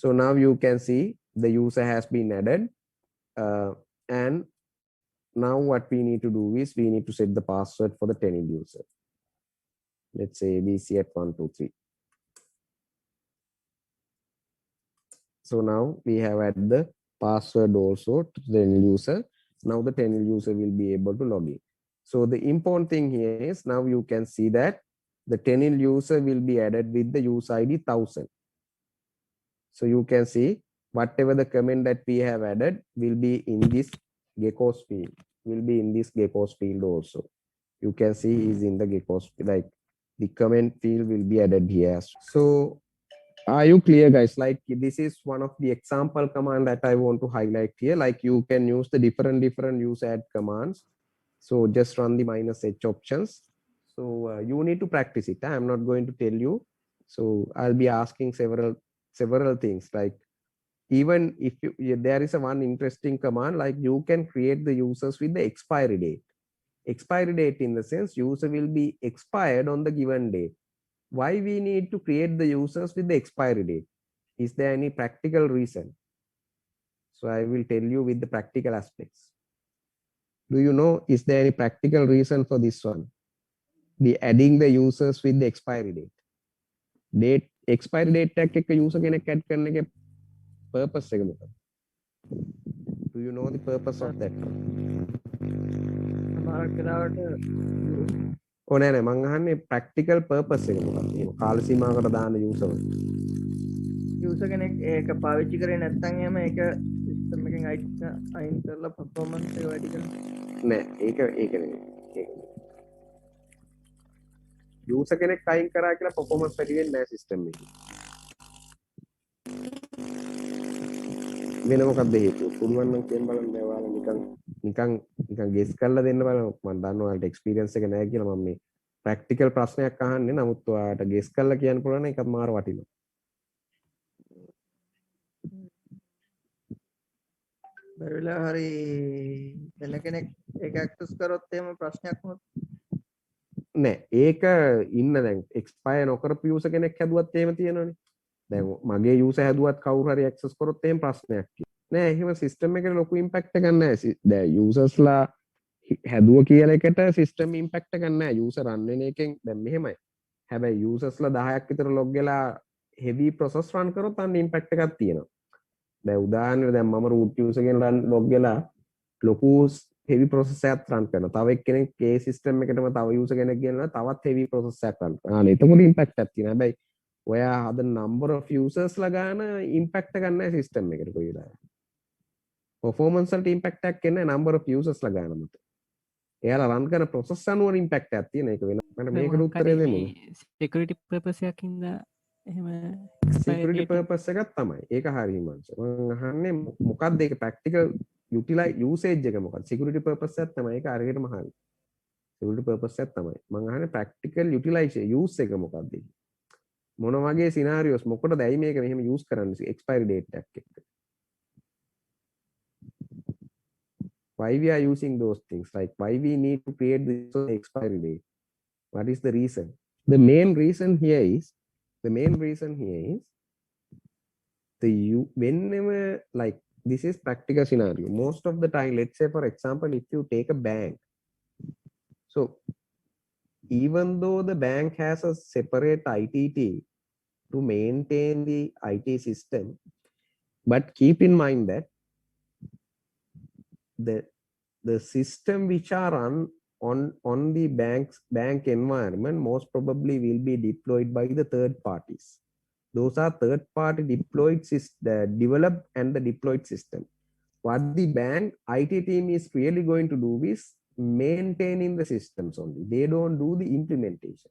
So now you can see the user has been added. And now what we need to do is we need to set the password for the Tenil user. Let's say ABC at 123. So now we have added the password also to the Tenil user. Now the Tenil user will be able to log in. So the important thing here is now you can see that the Tenil user will be added with the user ID 1000. So you can see whatever the comment that we have added will be in this Geckos field, will be in this Geckos field also. You can see is in the Geckos, like the comment field will be added here. So are you clear, guys? Like this is one of the example command that I want to highlight here. Like you can use the different use add commands. So just run the -h options. So you need to practice it. I'm not going to tell you. So I'll be asking several things, like even if there is a one interesting command, like you can create the users with the expiry date. Expiry date in the sense user will be expired on the given date. Why we need to create the users with the expiry date? Is there any practical reason? So I will tell you with the practical aspects. Do you know, is there any practical reason for this one? Be adding the users with the expiry date. Expiry date tag එක user කෙනෙක් add කරන එක purpose එක මොකක්ද? Do you know the purpose of that one? සමහරක් වෙලාවට ඕ නෑ මං අහන්නේ practical purpose එක මොකක්ද? එහෙම කාල සීමාවකට දාන user යූසර් කෙනෙක් ඒක පාවිච්චි කරේ නැත්නම් එහෙම ඒක සිස්ටම් එකෙන් අයින් කරලා performance එක වැඩි කරනවා. නෑ ඒක නෙමෙයි. user කෙනෙක් අයින් කරා කියලා performance වැඩි වෙන්නේ නෑ system එකේ. වෙන මොකක්ද හේතුව? පුළුවන් නම් කියන්න බලන්න ඔයාලා නිකන් ගෙස් කරලා දෙන්න බලන්න. මම දන්නවා ඔයාලට එක්ස්පීරියන්ස් එක නැහැ කියලා මම මේ ප්‍රැක්ටිකල් ප්‍රශ්නයක් අහන්නේ. නමුත් ඔයාලට ගෙස් කරලා කියන්න පුළුවන් නම් ඒකත් මාර වටිනවා. බැරිලා හරි වෙන කෙනෙක් ඒක ඇක්සස් කරොත් එහෙම ප්‍රශ්නයක් වුණොත් නෑ ඒක ඉන්න දැන් එක්ස්පයර් නොකරපු යූසර් කෙනෙක් හැදුවත් එහෙම තියෙනවනේ. දැන් මගේ යූසර් හැදුවත් කවුරු හරි ඇක්සස් කරොත් එහෙම ප්‍රශ්නයක් නෑ. එහෙම සිස්ටම් එකට ලොකු ඉම්පැක්ට් එකක් නෑ. දැන් යූසර්ස්ලා හැදුව කියලා එකට සිස්ටම් ඉම්පැක්ට් එකක් නෑ. යූසර් රන් වෙන එකෙන් දැන් මෙහෙමයි. හැබැයි යූසර්ස්ලා 10ක් විතර ලොග් වෙලා හෙවි ප්‍රොසෙස් රන් කරොත් අන්න ඉම්පැක්ට් එකක් තියෙනවා. දැන් උදාහරණයක් දැන් මම root user ගෙන් රන් ලොග් වෙලා ලොකු heavy process එකක් run කරනවා. තව එක්කෙනෙක් ඒ system එකටම තව user කෙනෙක් ගෙනලා තවත් heavy process එකක් run කරනවා. එතකොට impact එකක් තියෙනවා. හැබැයි ඔයා හදන number of users ලා ගන්න impact එකක් නැහැ system එකට කොයි වෙලාවෙ. performance වලට impact එකක් එන්නේ number of users ලා ගන්න මත. එයාලා run කරන process අනුව impact එකක් තියෙන එක වෙන. මම මේකට උත්තරේ දෙමු. security purpose එකකින්ද එහෙම security purpose එකක් තමයි. ඒක හරියි මංස. මම අහන්නේ මොකක්ද ඒක practical utilize usage එක මොකක්ද? security purpose එකක් තමයි. ඒක හරියටම හරි. security purpose එකක් තමයි. මම අහන්නේ practical utilization use එක මොකක්ද? මොන වගේ scenarios මොකටද ඇයි මේක මෙහෙම use කරන්නේ expiry date එකක් එක්ක? Why we are using those things? Like why we need to create this expiry date? What is the reason? The main reason here is whenever, like this is practical scenario. Most of the time, let's say for example, if you take a bank, so even though the bank has a separate ITT to maintain the IT system, but keep in mind that the system which are run on the bank environment most probably will be deployed by the third parties. Those are third party deployed developed and the deployed system. What the bank IT team is really going to do is maintaining the systems only. They don't do the implementations.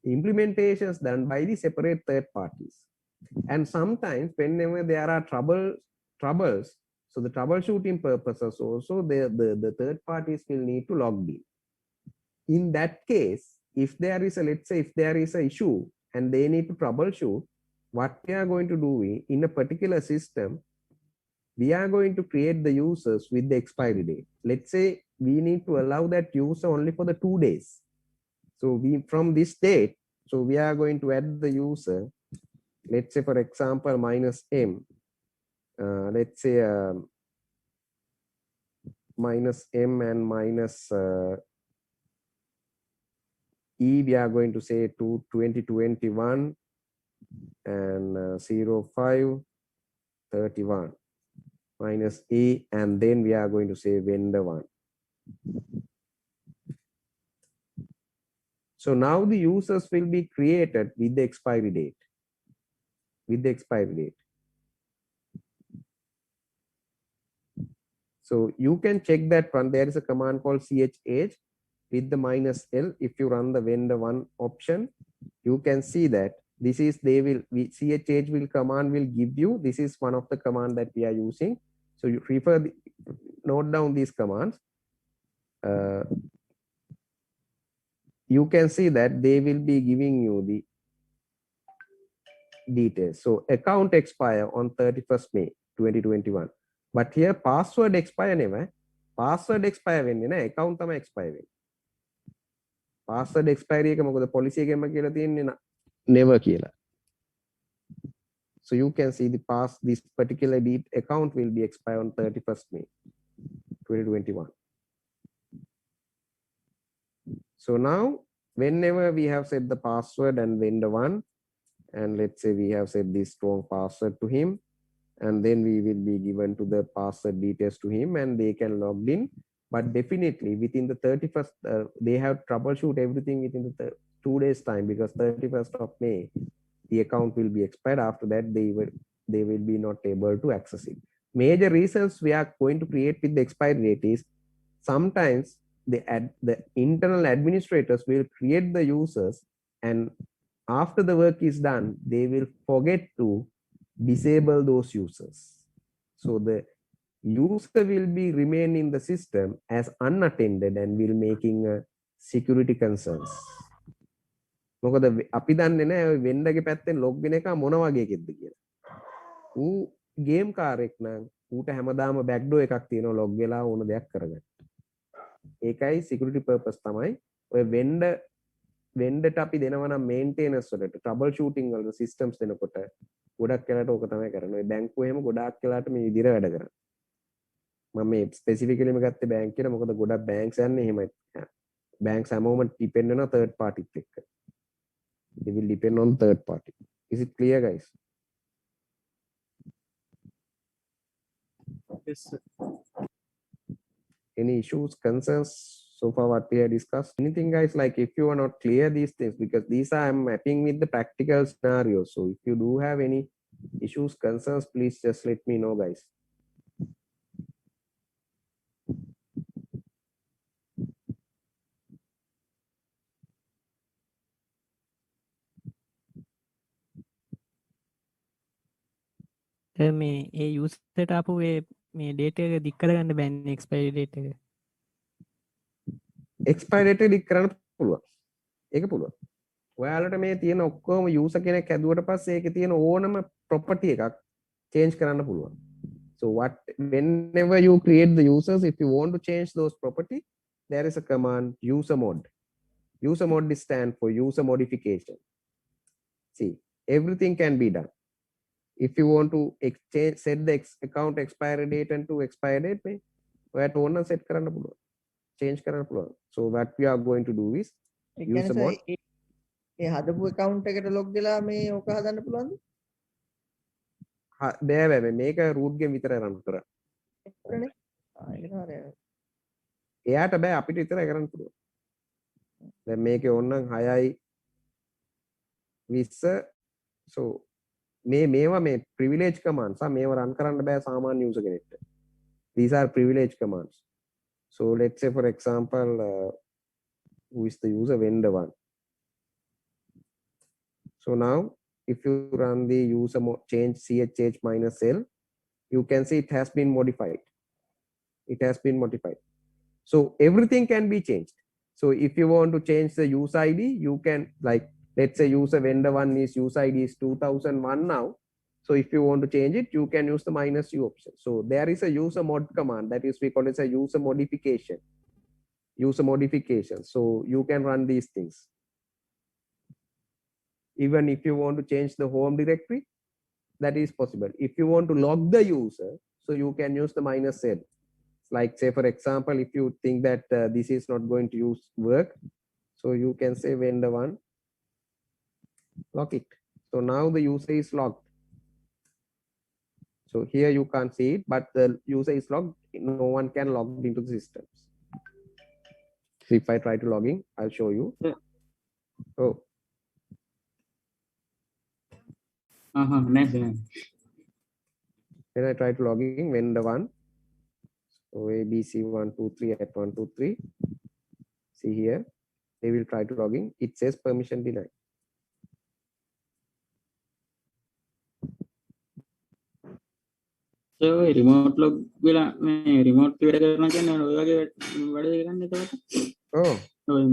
Implementations done by the separate third parties. And sometimes whenever there are troubles, so the troubleshooting purposes also, the third parties will need to log in. In that case, if there is a, let's say, if there is an issue and they need to troubleshoot, what we are going to do in a particular system, we are going to create the users with the expiry date. Let's say we need to allow that user only for the 2 days. So from this date, so we are going to add the user, let's say for example, -m, let's say -m and -e, we are going to say to 2021 and 0531 -e, and then we are going to say vendor 1. So now the users will be created with the expiry date. So you can check that one. There is a command called chh with the -l. If you run the vendor 1 option, you can see that this is chh will command will give you, this is one of the command that we are using. So you note down these commands. You can see that they will be giving you the details. So account expire on 31st May 2021. But here password expire never. Password expire when account tama expire. Password expiry එක මොකද policy එකෙන්ම කියලා තියෙන්නේ never කියලා. So you can see this particular account will be expire on 31st May 2021. So now whenever we have set the password and vendor 1, and let's say we have set this strong password to him, and then we will be given to the password details to him and they can log in. But definitely within the 31st, they have troubleshoot everything within the 2 days time, because 31st of May, the account will be expired. After that, they will be not able to access it. Major reasons we are going to create with the expiry date is sometimes the internal administrators will create the users, and after the work is done, they will forget to disable those users. So the user will be remain in the system as unattended and will making security concerns. මොකද අපි දන්නේ නැහැ වෙන්ඩගේ පැත්තෙන් log වෙන එක මොන වගේ එකක්ද කියලා. ඌ ගේම් කාරෙක් නම් ඌට හැමදාම බෑක්ඩෝ එකක් තියෙනවා ලොග් වෙලා ඕන දෙයක් කරගන්න. ඒකයි security purpose තමයි ඔය වෙන්ඩට අපි දෙනවා නම් මේන්ටේනන්ස් වලට trouble shooting වල systems දෙනකොට ගොඩක් වෙලාට ඕක තමයි කරන්නේ. ඔය බැංකුව එහෙම ගොඩාක් වෙලාට මේ විදිහට වැඩ කරන්නේ. මම මේ ස්පෙસિෆිකලිම ගත්තේ බැංක් කියලා මොකද ගොඩක් බැංක්ස් යන්නේ එහෙමයි. බැංක්ස් හැමෝම depend වෙනවා third party එක්ක. They will depend on third party. Is it clear, guys? Yes, sir. Any issues, concerns so far what we have discussed? Anything, guys, like if you are not clear these things, because these are I'm mapping with the practical scenarios. So if you do have any issues, concerns, please just let me know, guys. මේ ඒ යුසට අපපු මේ data එක දික් කරගන්න බැන්න expiry data එක Expiry date දික් කරන්න පුළුවන්. ඒක පුළුවන්. ඔයාලට මේ තියෙන ඔක්කොම user කෙනෙක් හැදුවට පස්සේ ඒකේ තියෙන ඕනම property එකක් change කරන්න පුළුවන්. So whenever you create the users, if you want to change those property, there is a command user mod. User mod stands for user modification. See, everything can be done. If you want to set the account expiry date and to expire date, ඔයාට ඕන set කරන්න පුළුවන්. Change කරන්න පුළුවන්. So what we are going to do is A User කියන්නේ mod. ඒ හදපු account එකට log වෙලා මේ ඕක හදන්න පුළුවන්ද? බෑ මේක root ගෙන් විතරයි run කරන්නේ. කරන්නේ. ඒක තමයි. එයාට බෑ අපිට විතරයි කරන්න පුළුවන්. දැන් මේකේ ඕනනම් 6යි 20 so මේවා මේ privilege commands මේවා run කරන්න බෑ සාමාන්‍ය user කෙනෙක්ට. These are privilege commands. So let's say for example who is the user vendor 1. So now if you run the user change chh minus l, you can see it has been modified. It has been modified. So everything can be changed. So if you want to change the user ID, you can, like, let's say user vendor 1 is user ID is 2001 now. So if you want to change it, you can use the minus u option. So there is a user mod command, that is we call it a user modification. User modification. So you can run these things. Even if you want to change the home directory, that is possible. If you want to log the user, so you can use the minus z. Like say for example, if you think that this is not going to work, so you can say vendor 1 log it. So now the user is logged. So here you can't see it, but the user is logged. No one can log into the systems. So if I try to log in, I'll show you. Yeah. Oh. Nice. Then I try to log in vendor 1. So ABC123 at 123. See here, they will try to log in. It says permission denied. So remote log වෙලා මේ remote වැඩ කරනවා කියන්නේ ඔය වගේ වැඩ කරන්නේ එතකොට. Oh. ඔය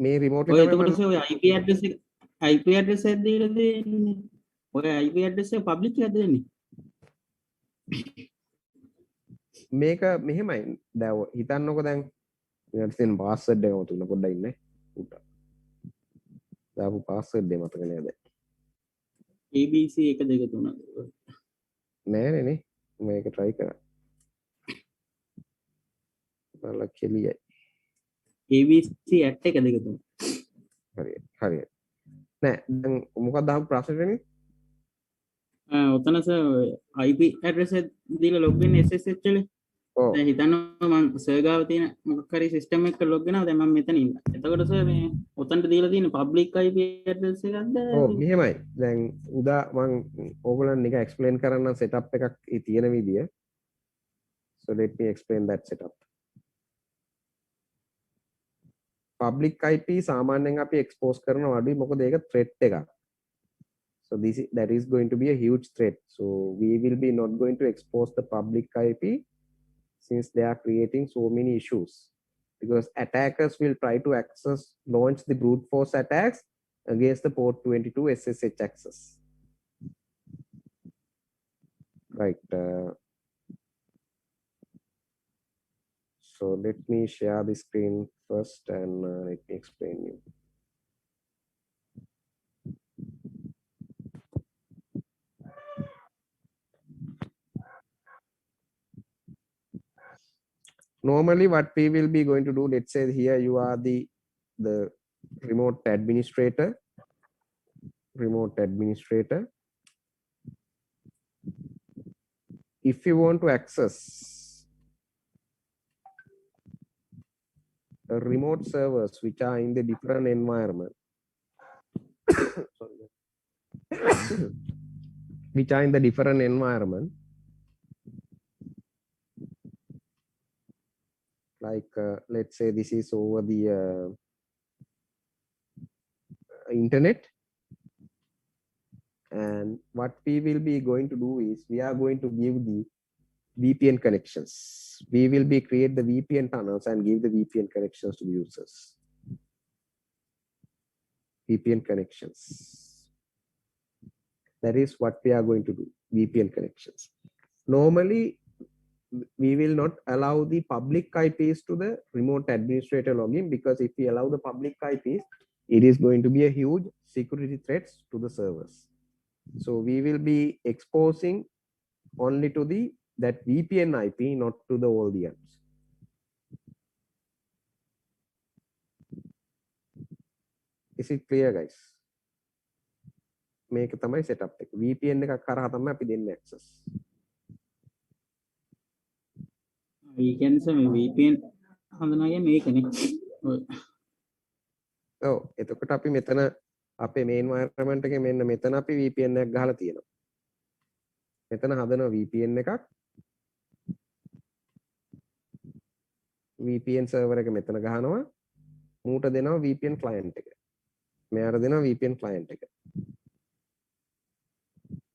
මේ remote ඔය එතකොට ඔය IP address එක දීලා දෙන්නේ. ඔය IP address එක public එකද දෙන්නේ? මේක මෙහෙමයි. දැන් හිතන්නකො දැන් මෙයාට තියෙන password එකම තුන පොඩ්ඩක් ඉන්නේ. උට. දාපු password එක මතක නෑ දැන්. ABC 1 2 3 නෑ මේක try කරා. බලලා කෙලියයි. ABC at 1 2 3 හරි. නෑ දැන් මොකක්ද දාපු ප්‍රශ්නේ වෙන්නේ? ඔතන IP address එක දීලා login SSH වල. ඔව්. දැන් හිතන්න මම සර්ගාව තියෙන මොකක් හරි සිස්ටම් එකක log වෙනවා. දැන් මම මෙතන ඉන්නවා. එතකොට සර් මේ ඔතනට දීලා තියෙන public IP address එකක්ද? ඔව් මෙහෙමයි. දැන් උදා මම ඕගොල්ලන් එක explain කරන්න setup එකක් තියෙන විදිය. So let me explain that setup. Public IP සාමාන්‍යයෙන් අපි expose කරනවා අඩුයි මොකද ඒක threat එකක්. So that is going to be a huge threat. So we will be not going to expose the public IP since they are creating so many issues. Because attackers will try to launch the brute force attacks against the port 22 SSH access. Right. So let me share the screen first and let me explain you. Normally what we will be going to do, let's say here you are the remote administrator. If you want to access remote servers which are in the different environment, which are in the different environment, like let's say this is over the internet, and what we will be going to do is we are going to give the VPN connections. We will be create the VPN tunnels and give the VPN connections to the users. VPN connections. That is what we are going to do, VPN connections. Normally, we will not allow the public IPs to the remote administrator login, because if we allow the public IPs, it is going to be a huge security threat to the servers. So we will be exposing only to that VPN IP, not to all the others. is it clear guys? මේක තමයි setup එක. VPN එකක් කරා තමයි අපි දෙන්නේ access. weekends මේ VPN හඳුනාගන්නේ මේකනේ. ඔය ඔව් එතකොට අපි මෙතන අපේ මේ environment එකේ මෙන්න මෙතන අපි VPN එකක් ගහලා තියෙනවා. මෙතන හදනවා VPN එකක්. VPN server එක මෙතන ගහනවා. මූට දෙනවා VPN client එක. මෙයාට දෙනවා VPN client එක.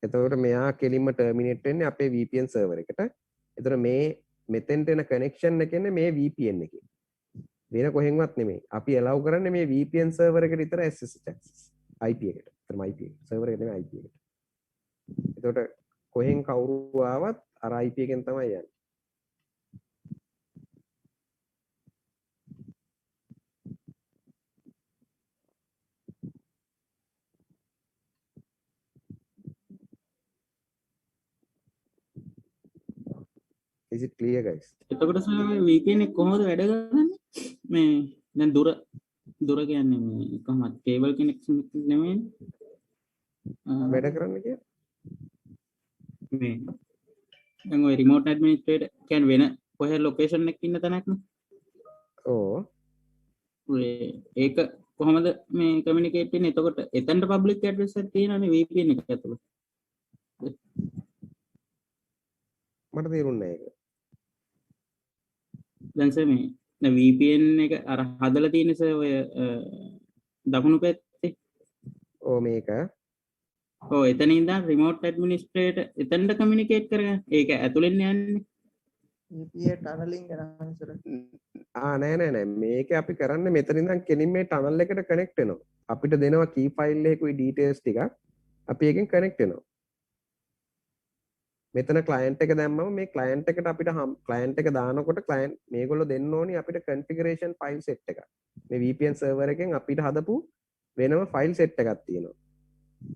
එතකොට මෙයා කෙලින්ම terminate වෙන්නේ අපේ VPN server එකට. එතකොට මේ මෙතෙන්ට එන connection එක එන්නේ මේ VPN එකේ. වෙන කොහෙන්වත් නෙමෙයි. අපි allow කරන්නේ මේ VPN server එකට විතර SSH access. IP එකට. එතරම් IP එක. server එකට නෙමෙයි IP එකට. එතකොට කොහෙන් කවුරු ආවත් අර IP එකෙන් තමයි යන්නේ. Is it clear guys? එතකොට සර් මේ VPN එක කොහොමද වැඩ කරන්නේ? මේ දැන් දුර කියන්නේ මේ කොහොමද කේබල් කනෙක්ෂන් එක නෙමෙයි. වැඩ කරන්න කියන්නේ මේ දැන් ඔය රිමෝට් ඇඩ්මිනිස්ට්‍රේටර් කියන්නේ වෙන කොහේ ලොකේෂන් එකක ඉන්න තැනක්නේ. ඕ ඔය ඒක කොහොමද මේ කමියුනිකේට් වෙන්නේ? එතකොට එතනට පබ්ලික් ඇඩ්‍රස් එකක් තියෙනවානේ VPN එක ඇතුළේ. මට තේරුන්නේ නැහැ ඒක. දැන් සර් මේ දැන් VPN එක අර හදලා තියෙන සර් ඔය දකුණු පැත්තේ. ඕ මේක ඔව් එතන ඉඳන් රිමෝට් ඇඩ්මිනිස්ට්‍රේටර් එතනට කමියුනිකේට් කරගන්න. ඒක ඇතුළෙන් යන්නේ. VPN tunneling කරනවා සර්. නෑ නෑ නෑ මේක අපි කරන්නේ මෙතන ඉඳන් කෙලින් මේ tunnel එකට connect වෙනවා. අපිට දෙනවා key file එකකුයි details ටිකක්. අපි එකෙන් connect වෙනවා. මෙතන client එක දැම්මම මේ client එකට අපිට client එක දානකොට client මේගොල්ලෝ දෙන්න ඕනි අපිට configuration file set එකක්. මේ VPN server එකෙන් අපිට හදපු වෙනම file set එකක් තියෙනවා.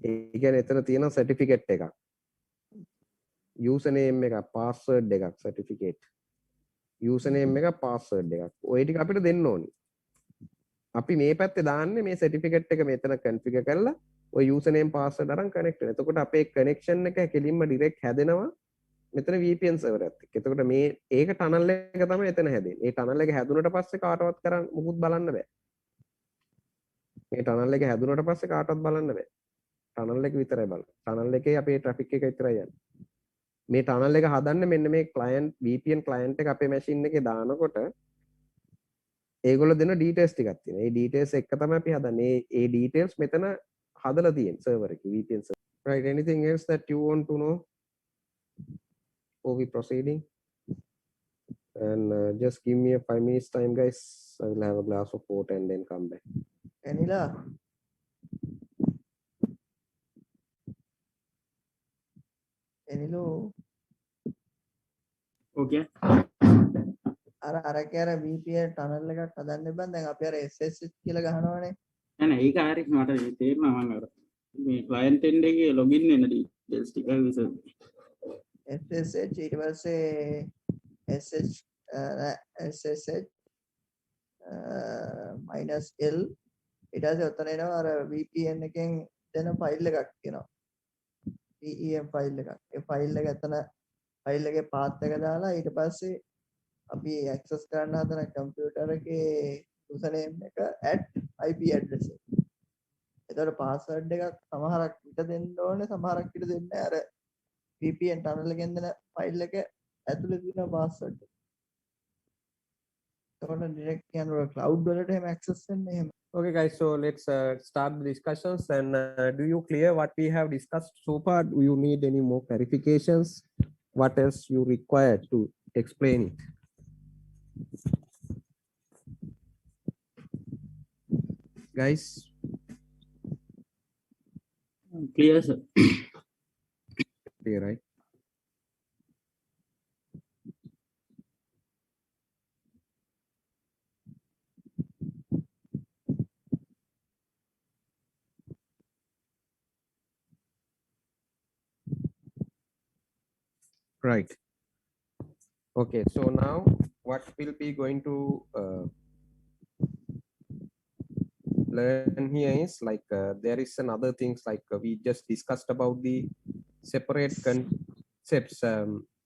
ඒ කියන්නේ එතන තියෙන certificate එකක්. username එකක්, password එකක්, certificate. username එකක්, password එකක්. ඔය ටික අපිට දෙන්න ඕනි. අපි මේ පැත්තේ දාන්නේ මේ certificate එක මෙතන configure කරලා ඔය username password අරන් connect වෙනවා. එතකොට අපේ connection එක කෙලින්ම direct හැදෙනවා මෙතන VPN server එකත් එක්ක. එතකොට මේ ඒක tunnel එක තමයි එතන හැදෙන්නේ. ඒ tunnel එක හැදුනට පස්සේ කාටවත් කරන්න මුකුත් බලන්න බෑ. මේ tunnel එක හැදුනට පස්සේ කාටවත් බලන්න බෑ. tunnel එක විතරයි බලන්න. tunnel එකේ අපේ traffic එක විතරයි යන්නේ. මේ tunnel එක හදන්නේ මෙන්න මේ client VPN client එක අපේ machine එකේ දානකොට ඒගොල්ලෝ දෙන details ටිකක් තියෙනවා. ඒ details එක තමයි අපි හදන්නේ. ඒ details මෙතන හදලා තියෙන server එකේ VPN server. Right, anything else that you want to know before we proceeding? And just give me a 5 minutes time guys. I will have a glass of water and then come back. එනිලා එනිලෝ ඕකේ. අර VPN tunnel එකක් හදන්න බෑ. දැන් අපි අර SSH කියලා ගහනවනේ. නෑ ඒක හරි මට තේරෙනවා මම අර මේ client end එකේ login වෙන details ටික විසඳ. SSH ඊට පස්සේ SSH -l ඊට පස්සේ ඔතන එනවා අර VPN එකෙන් දෙන ෆයිල් එකක් තියෙනවා. PEM ෆයිල් එකක්. ඒ ෆයිල් එක එතන ෆයිල් එකේ path එක දාලා ඊට පස්සේ අපි access කරන්න හදන කම්පියුටර් එකේ username එක @ IP address එක. එතකොට password එකක් සමහරක් විතර දෙන්න ඕනේ සමහරක් විතර දෙන්නේ අර VPN tunnel එකෙන් දෙන ෆයිල් එක ඇතුලේ තියෙන password එක. එතකොට direct යනවා cloud වලට එහෙම access වෙන්නේ එහෙම. Okay guys, so let's start the discussions and do you clear what we have discussed so far? Do you need any more clarifications? What else you require to explain it? Guys, clear sir. clear, right? Right. Okay, so now what will be going to learn here is like there is another things like we just discussed about the separate concepts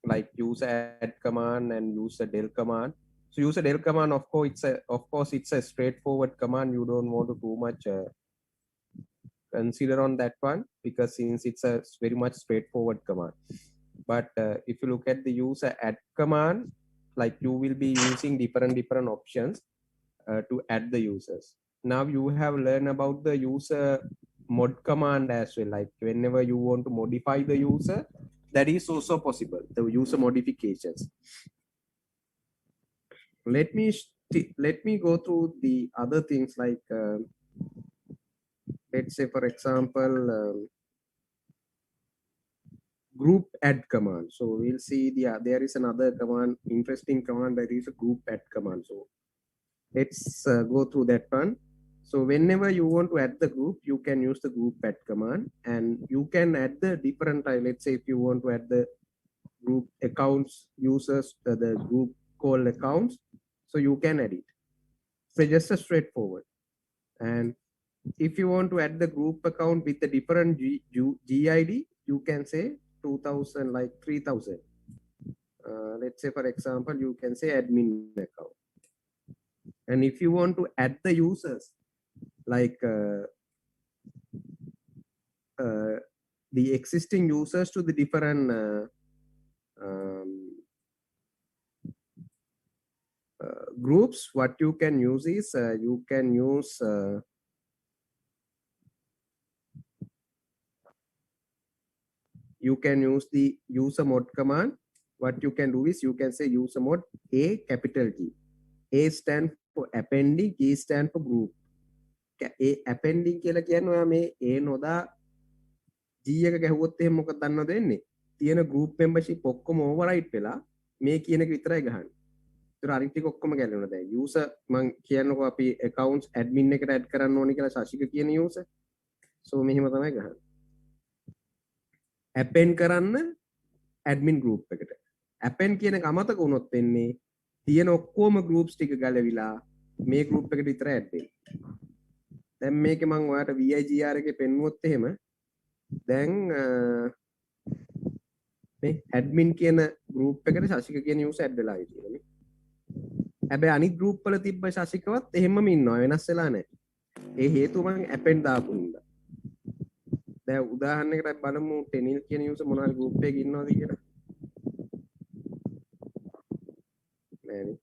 like use add command and use a del command. So use a del command, of course it's a straightforward command. You don't want to too much consider on that one, because since it's a very much straightforward command. But if you look at the user add command, like you will be using different options to add the users. Now you have learned about the user mod command as well. Like whenever you want to modify the user, that is also possible, the user modifications. Let me go through the other things like let's say for example group add command. So we'll see there is another command, interesting command, that is a group add command. So let's go through that one. So whenever you want to add the group, you can use the group add command, and you can add the different let's say if you want to add the group accounts users, the group call accounts, so you can add it. So just a straightforward. And if you want to add the group account with the different GID, you can say 2000 like 3000. Let's say for example, you can say admin account. And if you want to add the users like the existing users to the different groups, what you can use is you can use the user mod command. What you can do is you can say user mod A capital G. A stand for appending, G stand for group. A appending කියලා කියන්නේ ඔයා මේ A නොදා G එක ගැහුවොත් එහෙනම් මොකක්ද දන්නවද වෙන්නේ? තියෙන group membership ඔක්කොම override වෙලා මේ කියන එක විතරයි ගහන්නේ. ඒතර අනිත් ටික ඔක්කොම ගැලවෙනවා. දැන් user මම කියන්නකෝ අපි accounts admin එකට add කරන්න ඕනේ කියලා ශශික කියන user. So මෙහෙම තමයි ගහන්නේ. append කරන්න admin group එකට. append කියන එක අමතක වුණොත් වෙන්නේ තියෙන ඔක්කොම groups ටික ගැලවිලා මේ group එකට විතරයි add වෙන්නේ. දැන් මේකේ මම ඔයාලට VIGR එකේ පෙන්නුවොත් එහෙම දැන් මේ admin කියන group එකට ශශික කියන user add වෙලා ඉතිනේ නේ. හැබැයි අනිත් group වල තිබ්බ ශශිකවත් එහෙමම ඉන්නවා, වෙනස් වෙලා නැහැ. ඒ හේතුව මම append දාපු හින්දා. දැන් උදාහරණයකට බලමු ටෙනිල් කියන user මොනවාරි group එකක ඉන්නවද කියලා. නෑනේ.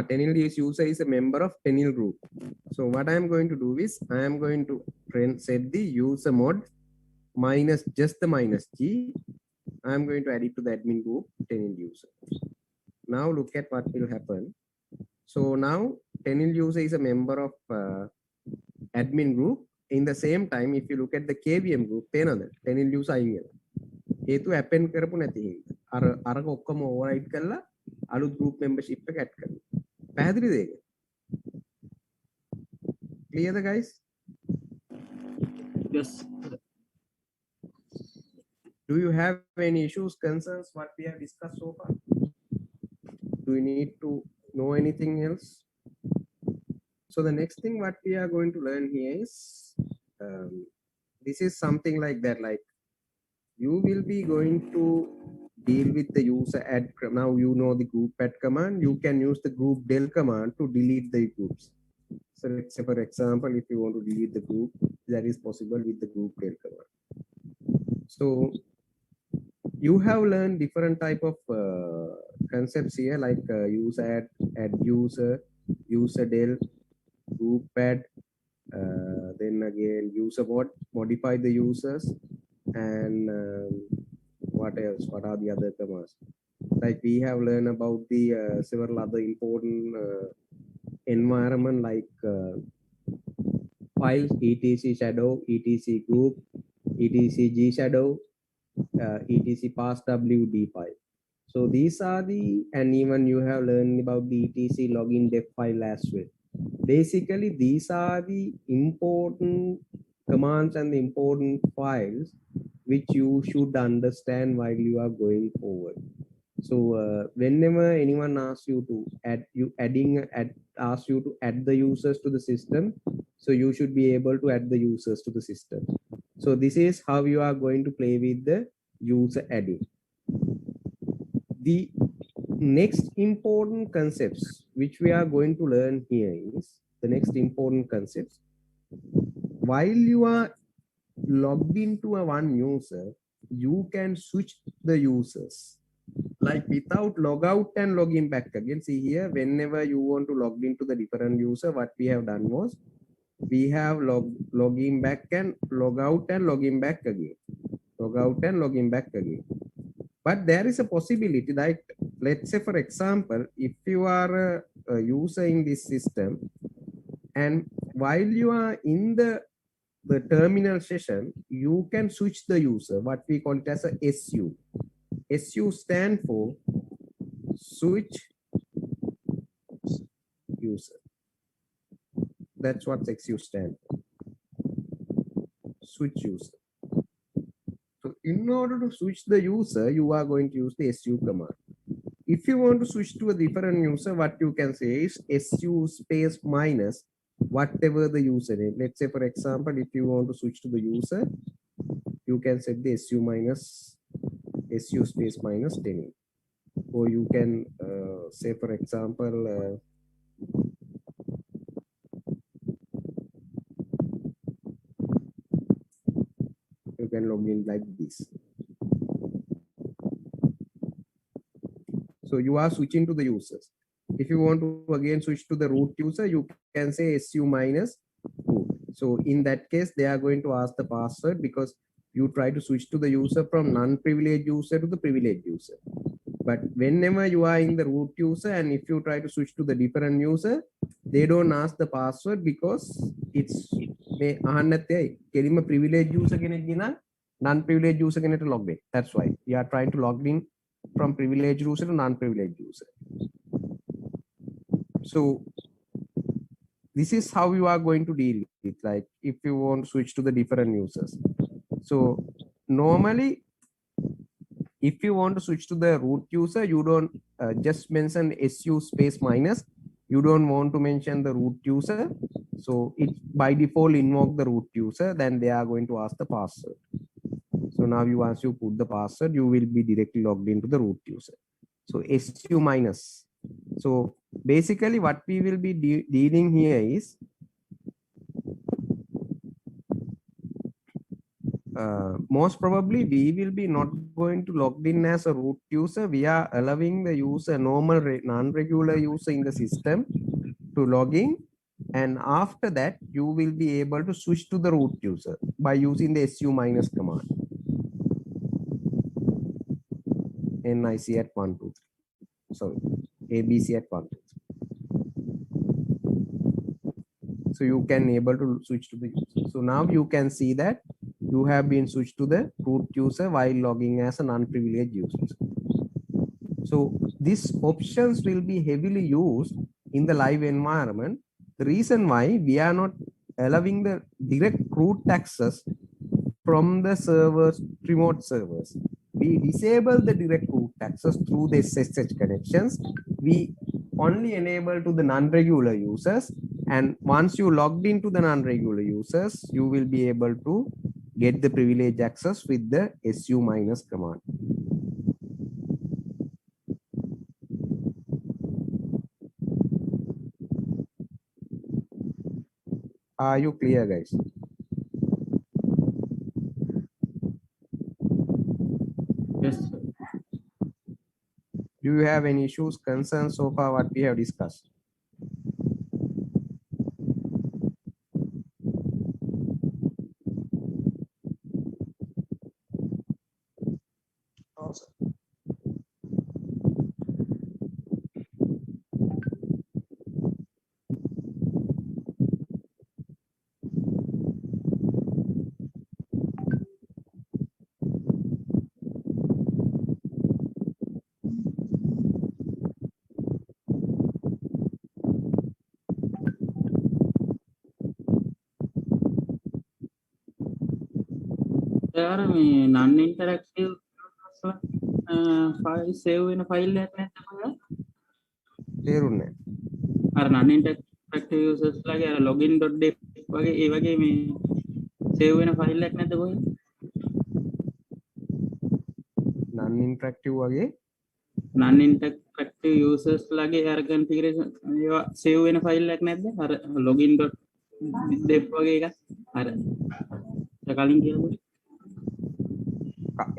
Tenil user is a member of Tenil group. So what I am going to do is I am going to set the user mod minus just the minus G. I am going to add it to the admin group Tenil user. Now look at what will happen. So now Tenil user is a member of admin group. In the same time, if you look at the KVM group, Tenil user හේතු append කරපු නැති හින්දා අරක ඔක්කොම override කරලා අලුත් group membership එක add කරනවා. පැහැදිලිද ඒක? Clear guys? Yes. Do you have any issues, concerns what we have discussed so far? Do you need to know anything else? So the next thing what we are going to learn here is this is something like that, like you will be going to deal with the user add. Now you know the group add command. You can use the group del command to delete the groups. So let's say for example, if you want to delete the group, that is possible with the group del command. So you have learned different type of concepts here, like user add user, user del, group add, then again user mod, modify the users, and what else? What are the other commands? Like we have learned about the several other important environment like files, etc shadow, etc group, etc g shadow, etc passwd file. So these are the, and even you have learned about the etc login def file as well. Basically these are the important commands and the important files which you should understand while you are going forward. So whenever anyone asks you to asks you to add the users to the system, so you should be able to add the users to the system. So this is how you are going to play with the user adding. The next important concepts which we are going to learn here is the next important concepts. While you are logged into a one user, you can switch the users. Like without log out and log in back again. See here, whenever you want to log into the different user, what we have done was we have log in back and log out and log in back again. Log out and log in back again. But there is a possibility, like let's say for example, if you are a user in this system and while you are in the terminal session, you can switch the user, what we call it as a SU. SU stand for switch user. That's what SU stand for. Switch user. So in order to switch the user, you are going to use the SU command. If you want to switch to a different user, what you can say is SU space minus whatever the username. Let's say for example, if you want to switch to the user, you can set the SU minus SU space minus 10. Or you can say for example, you can log in like this. So you are switching to the users. If you want to again switch to the root user, you can say SU minus root. So in that case, they are going to ask the password because you try to switch to the user from non-privileged user to the privileged user. But whenever you are in the root user and if you try to switch to the different user, they don't ask the password because it's a privileged user non-privileged user to log in. That's why we are trying to log in from privileged user to non-privileged user. So this is how you are going to deal with it. Like if you want to switch to the different users. So normally, if you want to switch to the root user, you don't just mention SU space minus. You don't want to mention the root user. So it by default invoke the root user, then they are going to ask the password. So now once you put the password, you will be directly logged into the root user. So SU minus. So basically what we will be dealing here is most probably we will be not going to log in as a root user. We are allowing the user, normal non-regular user in the system to log in. And after that, you will be able to switch to the root user by using the SU minus command. NIC at 123. Sorry, ABC at 123. So you can able to switch to the user. So now you can see that you have been switched to the root user while logging as a non-privileged user. So these options will be heavily used in the live environment. The reason why we are not allowing the direct root access from the servers, remote servers. We disable the direct root access through the SSH connections. We only enable to the non-regular users. And once you logged into the non-regular users, you will be able to get the privilege access with the SU minus command. Are you clear, guys? Yes, sir. Do you have any issues, concerns so far what we have discussed? Also, අර මේ non interactive file save වෙන file එකක් නැද්ද කොහෙවත්? තේරුන්නේ අර non interactive users ලාගේ අර login.def වගේ ඒ වගේ මේ සේව් වෙන ෆයිල් එකක් නැද්ද කොහෙවත්? non interactive වගේ non interactive users ලාගේ අර configuration ඒවා සේව් වෙන ෆයිල් එකක් නැද්ද? අර login.def වගේ එකක්. අර කලින් කියපු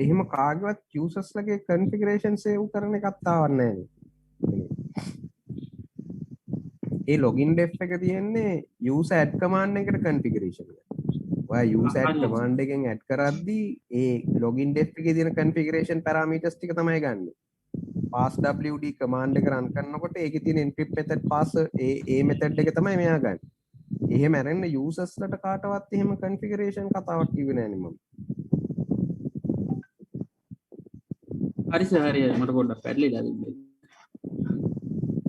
එහෙම කාගේවත් users ලගේ configuration save කරන එකක් තාවන්නේ නැහැ නේ. ඒ login def එක තියෙන්නේ user add command එකට configuration එක. ඔයා user add command එකෙන් add කරද්දී ඒ login def එකේ තියෙන configuration parameters ටික තමයි ගන්නෙ. passwd command එක run කරනකොට ඒකේ තියෙන encrypt method pass ඒ method එක තමයි මෙයා ගන්න. එහෙම අරන්න users ලට කාටවත් එහෙම configuration කතාවක් කිව්වේ නෑනේ මම. හරි සර් හරි මට පොඩ්ඩක් පැටලිලා තිබ්බේ.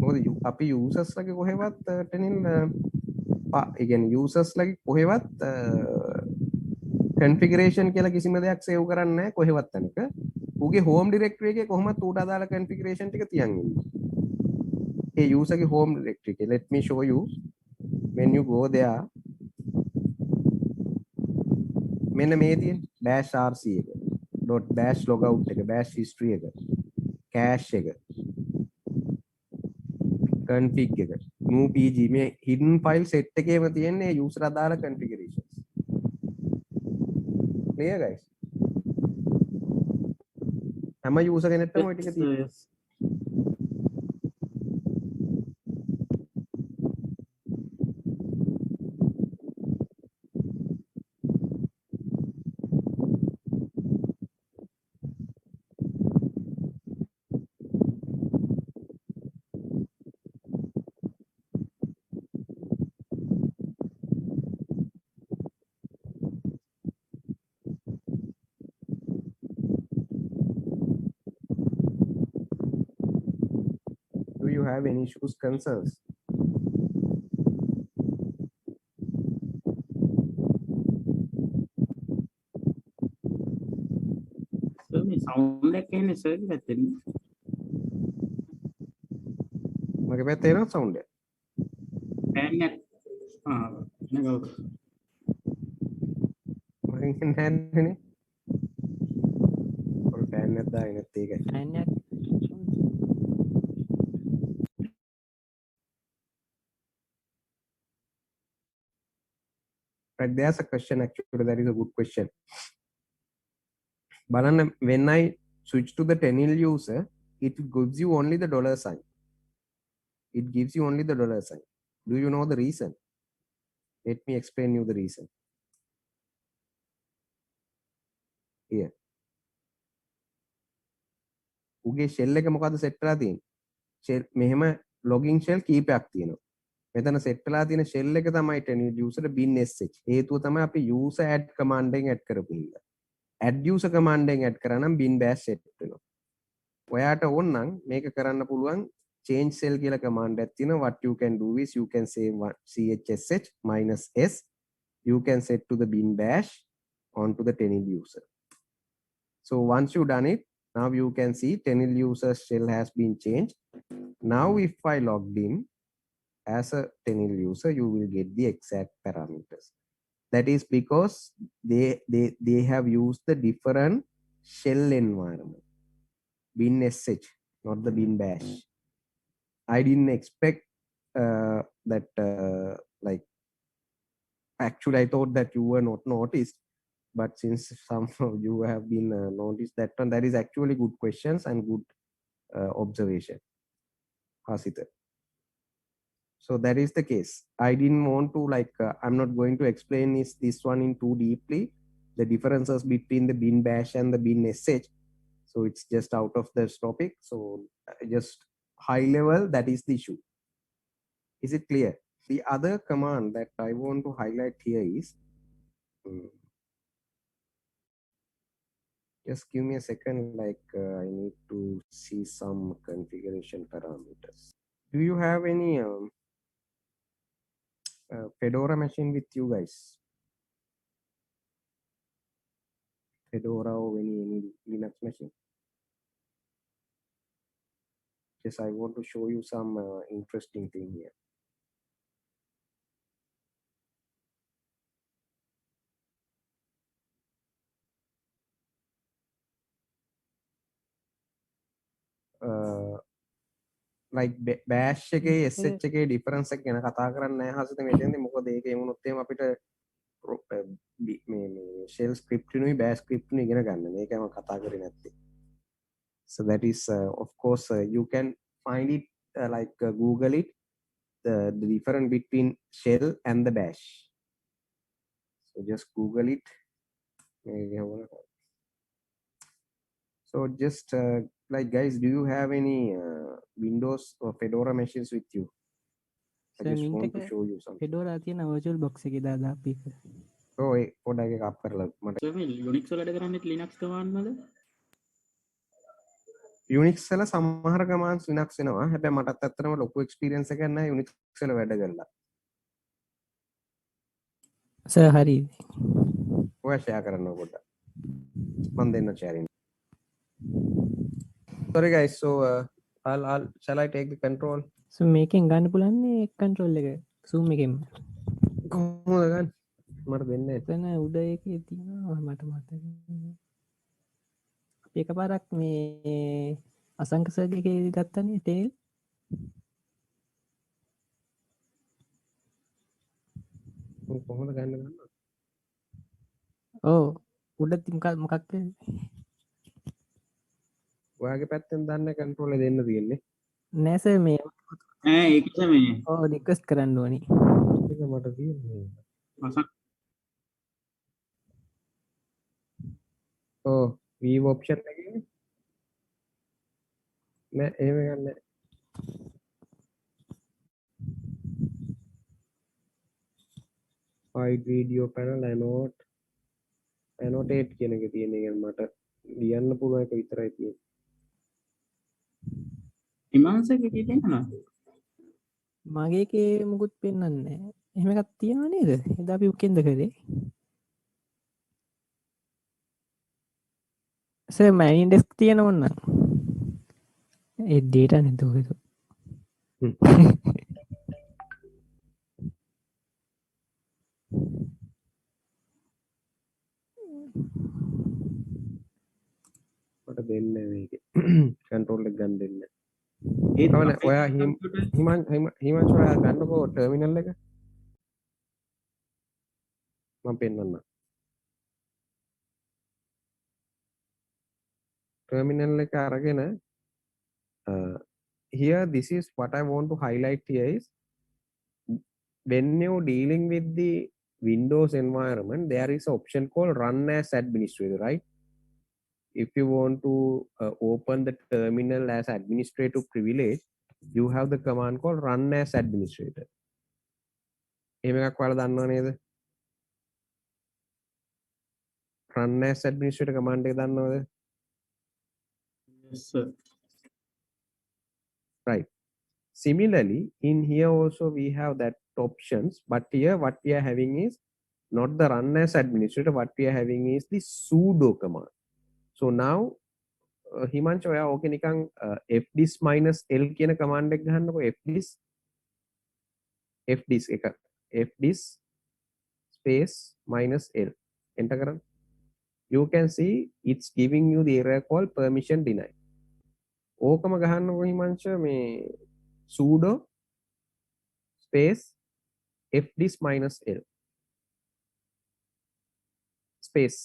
මොකද අපි users ලගේ කොහෙවත් ටෙනින් ඒ කියන්නේ users ලගේ කොහෙවත් configuration කියලා කිසිම දෙයක් save කරන්නේ නැහැ කොහෙවත් තැනක. ඌගේ home directory එකේ කොහොමද ඌට අදාළ configuration ටික තියන් ඉන්නේ. ඒ user ගේ home directory එකේ let me show you when you go there මෙන්න මේ තියෙන dash rc එක dot dash logout එක dash history එක cache එක config එක new pg මේ hidden file set එකේම තියෙන්නේ user අදාළ configurations clear guys හැම user කෙනෙක්ටම ওই ටික තියෙනවා do you have any issues concerns sir මේ සවුන්ඩ් එක එන්නේ සර් ගේ පැත්තෙන්. මගේ පැත්තේ එනවා sound එක ෆෑන් එක නගව මගෙන් නැන්නේ ඔය fan එකක් දාගෙන නැත් ඒකයි ෆෑන් එක right there's a question actually that is a good question බලන්න when I switch to the Tenil user it gives you only the dollar sign it gives you only the dollar sign do you know the reason let me explain you the reason here උගේ shell එක මොකද්ද set කරලා තියෙන්නේ shell මෙහෙම login shell කීපයක් තියෙනවා මෙතන set වෙලා තියෙන shell එක තමයි Tenil user bin sh හේතුව තමයි අපි user add command එකෙන් add කරපු හින්දා add user command එකෙන් add කරා නම් bin bash set වෙනවා ඔයාට ඕන නම් මේක කරන්න පුළුවන් change cell කියලා command එකක් තියෙනවා what you can do is you can say chsh minus s you can set to the bin bash onto the Tenil user so once you done it now you can see Tenil user shell has been changed now if I logged in as a Tenil user you will get the exact parameters that is because they have used the different shell environment bin sh not the bin bash I didn't expect that like actually I thought that you were not noticed but since some of you have been noticed that one that is actually good questions and good observation Hasita so that is the case I didn't want to like I'm not going to explain this one in too deeply the differences between the bin bash and the bin sh so it's just out of this topic so just high level that is the issue is it clear the other command that I want to highlight here is just give me a second like I need to see some configuration parameters do you have any Fedora machine with you guys Fedora or any Linux machine. Yes, I want to show you some interesting thing here. Like bash එකේ sh එකේ difference එක ගැන කතා කරන්නේ නැහැ හසිත මෙතෙන්දී මොකද ඒකේ වුණොත් එහෙම අපිට මේ shell script නුයි bash script නුයි ඉගෙන ගන්න මේකම කතා කරේ නැත්තේ. So that is of course you can find it like Google it the difference between shell and the bash. So just Google it. So just like guys, do you have any Windows or Fedora machines with you? I just want to show you something. Fedora තියෙන virtual box එකේ දාලා අපි So ඒ පොඩ්ඩක් එක up කරලා මට මේ Linux වල වැඩ කරන්නේ Linux command වල Unix වල සමහර commands Linux වෙනවා. හැබැයි මටත් ඇත්තටම ලොකු experience එකක් නැහැ Unix වල වැඩ කරලා. සර් හරි. ඔයා share කරන්න පොඩ්ඩක්. මම දෙන්න sharing. Sorry guys, so shall I take the control? So මේකෙන් ගන්න පුළුවන්නේ control එක zoom එකෙන්. කොහොමද ගන්න? මට දෙන්නේ නැහැ. එතන උඩ එකේ තියෙනවා මට මතක. අපි එකපාරක් මේ අසංක සර්ගේ එකේ ගත්තනේ tail. කොහොමද ගන්න ගන්න? ඔව් උඩ මොකක්ද? ඔයාගේ පැත්තෙන් දාන්න control එක දෙන්න තියෙන්නේ. නෑ සර් මේ ඒක තමයි ඔව් රික්වෙස්ට් කරන්න ඕනි. ඒක මට තියෙන්නේ. අසක් ඔව් view option එකේ නෑ එහෙම ගන්න. hide video panel annotate කියන එක තියෙන එක මට ලියන්න පුළුවන් එක විතරයි තියෙන්නේ. හිමාංශක එකේ තියෙනවා මගේ එකේ මුකුත් පෙන්වන්නේ නැහැ. එහෙම එකක් තියනවා නේද? එදා අපි උකෙන්ද කරේ? සර් මයින් ඩෙස්ක් තියෙන ඕන. ඒ data නේද ඔක? මට දෙන්නේ මේකේ control එක ගන්න දෙන්නේ. ඒ තමයි ඔයා හිමාංශ ඔයා ගන්නකෝ terminal එක. මම පෙන්නන්න. terminal එක අරගෙන here this is what I want to highlight here is when you're dealing with the Windows environment there is an option called run as administrator, right? If you want to open the terminal as administrative privilege, you have the command called run as administrator. එහෙම එකක් ඔයාලා දන්නව නේද? run as administrator command එක දන්නවද? yes sir. Right. Similarly, in here also we have that options, but here what we are having is not the run as administrator, what we are having is the sudo command. So now හිමංච ඔයා ඕකේ නිකන් fdisk -l කියන command එක ගහන්නකො fdisk එක fdisk space -l enter කරන්න. You can see it's giving you the error called permission denied. ඕකම ගහන්නකො හිමංච මේ sudo space fdisk -l space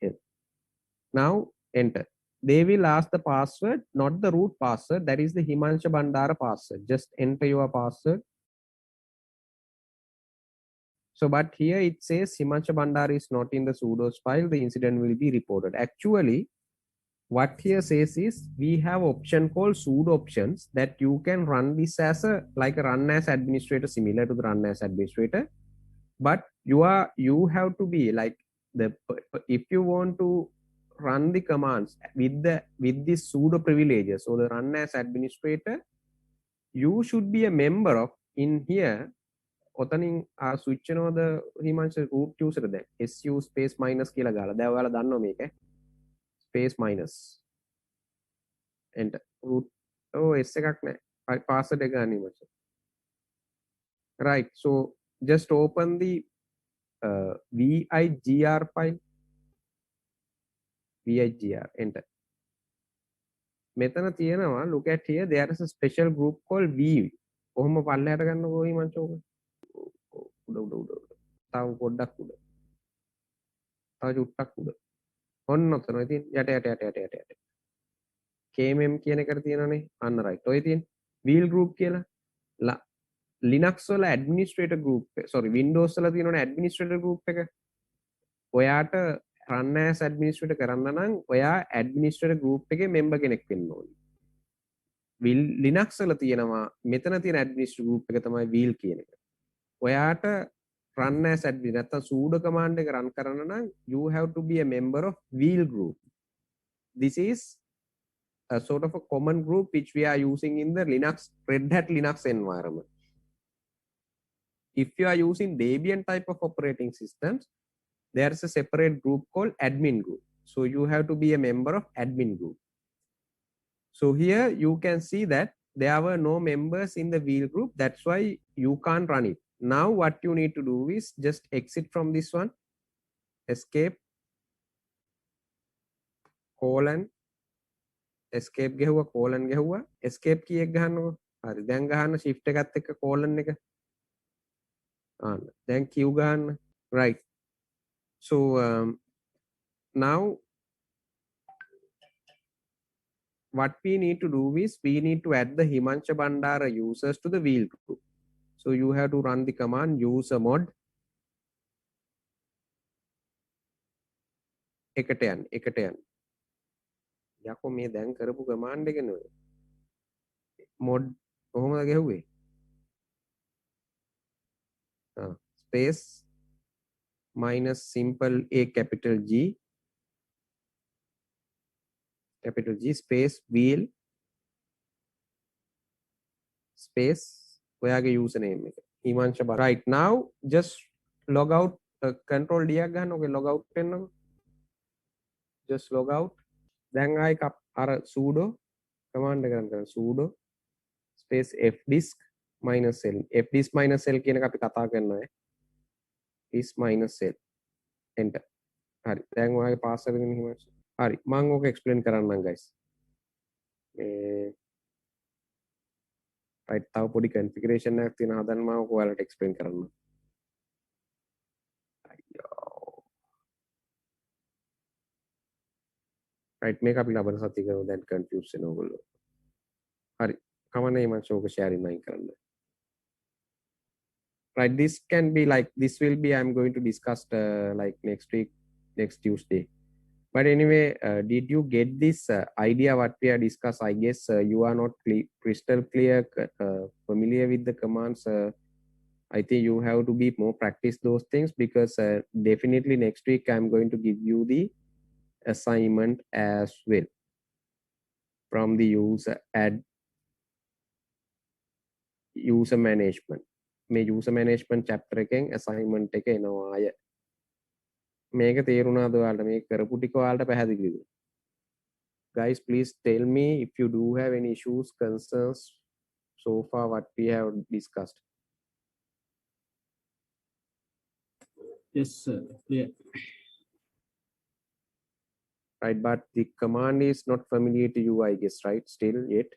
-l. Now enter. They will ask the password, not the root password, that is the Himansha Bandara password. Just enter your password. So but here it says Himansha Bandara is not in the sudo's file, the incident will be reported. Actually what here says is we have option called sudo options that you can run this as a like a run as administrator, similar to the run as administrator, but you have to be like the if you want to run the commands with this sudo privileges or the run as administrator, you should be a member of in here ඔතනින් switch වෙනවද Himansha root user දැන් su space minus කියලා ගාලා දැන් ඔයාලා දන්නවා මේක space minus enter root s එකක් නැහැ password එක ගන්න හිමංශ right so just open the vigr file vigr enter මෙතන තියෙනවා look at here there is a special group called v කොහොම පල්ලෙහාට ගන්නකෝ හිමංශ ඕක උඩ තව පොඩ්ඩක් උඩ තව චුට්ටක් උඩ ඔන්න ඔතන ඉතින් යට kmm කියන එකට තියෙනනේ අන්න right ඔය තියෙන wheel group කියලා Linux වල administrator group sorry Windows වල තියෙනනේ administrator group එක ඔයාට run as administrator කරන්න නම් ඔයා administrator group එකේ member කෙනෙක් වෙන්න ඕනේ Linux වල තියෙනවා මෙතන තියෙන administrator group එක තමයි wheel කියන එක ඔයාට run as admin නැත්නම් sudo command එක run කරන්න නම් you have to be a member of wheel group this is a sort of a common group which we are using in the Red Hat Linux environment if you are using Debian type of operating systems there is a separate group called admin group so you have to be a member of admin group so here you can see that there were no members in the wheel group that's why you can't run it now what you need to do is just exit from this one escape colon escape ගැහුවා colon ගැහුවා escape key එක ගහන්නකො හරි දැන් ගහන්න shift එකත් එක්ක colon එක ආන්න දැන් q ගහන්න right so now what we need to do is we need to add the Himansha Bandara users to the wheel group so you have to run the command usermod එකට යන්න යකෝ මේ දැන් කරපු command එක නෙවෙයි mod කොහොමද ගැහුවේ space minus simple a capital G space wheel space ඔයාගේ username එක Himansha right now just log out control D එක ගන්න ඔගේ log out වෙන්නකො just log out දැන් ආයි අර sudo command එක කරන්න sudo space fdisk minus l fdisk minus l කියන එක අපි කතා කරනවා disk minus l enter හරි දැන් ඔයාගේ password එක මෙහෙම හරි මම ඕක explain කරන්නම් guys right තව පොඩි configuration එකක් තියෙන හදන්න මම ඔයාලට explain කරන්නම් right මේක අපි ලබන සතිය කරමු දැන් confuse වෙන ඕගොල්ලෝ හරි කමන්නේ මම ෂෝක sharing නයින් කරන්න right this can be like this will be I'm going to discuss like next week next Tuesday but anyway did you get this idea what we are discuss I guess you are not crystal clear familiar with the commands I think you have to be more practice those things because definitely next week I'm going to give you the assignment as well from the user management මේ user management chapter එකෙන් assignment එක එනවා අය මේක තේරුණාද ඔයාලට මේක කරපු ටික ඔයාලට පැහැදිලිද guys please tell me if you do have any issues concerns so far what we have discussed yes sir clear right but the command is not familiar to you I guess right still yet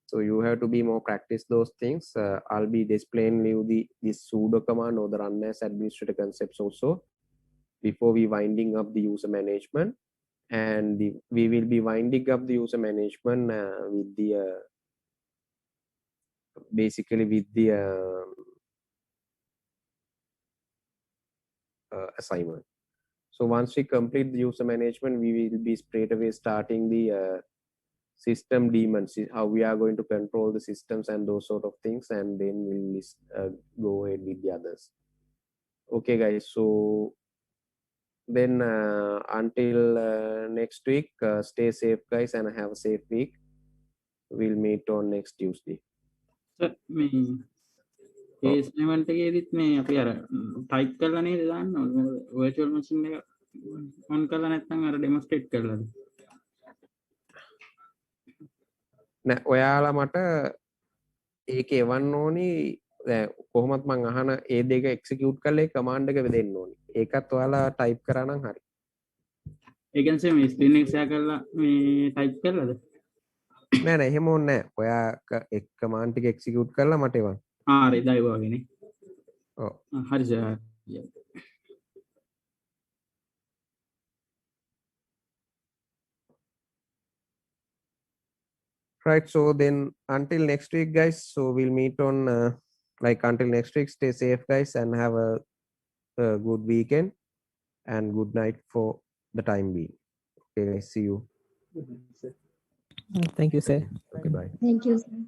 so you have to be more practice those things I'll be displaying you this sudo command or the run as administrator concepts also before we winding up the user management and we will be winding up the user management with the basically with the assignment so once we complete the user management we will be straight away starting the system daemons how we are going to control the systems and those sort of things and then we'll go ahead with the others okay guys so then until next week stay safe guys and have a safe week we'll meet on next Tuesday මේ ඒස්මට ඒදත් මේ අපි අර type කරලනේ දාන්න virtual මසින් එක on කරලා නැත්තම් අර ඩෙමොස්ට්‍රේට් කරලාද නෑ ඔයාලා මට ඒක එවන්න ඕනි කොහොමත් මං අහන ඒ දෙක එක්සිකියුට් කරලා ඒ කමාන්ඩ් එක දෙන්න ඕනි ඒකත් ඔයාලා ටයිප් කරා නම් හරි ඒකන්සේ මේ ස්ක්‍රීන් එක ෂෙයා කරලා මේ ටයිප් කරලාද නෑ නෑ එහෙම ඕනේ නෑ ඔයා එක කමාන්ඩ් ටික එක්සිකියුට් කරලා මට එවන්න හරි දයි වගේනේ ඔව් හරි sir right so then until next week guys so we'll meet on like until next week stay safe guys and have a good weekend and good night for the time being okay guys see you thank you sir okay bye Thank you, sir.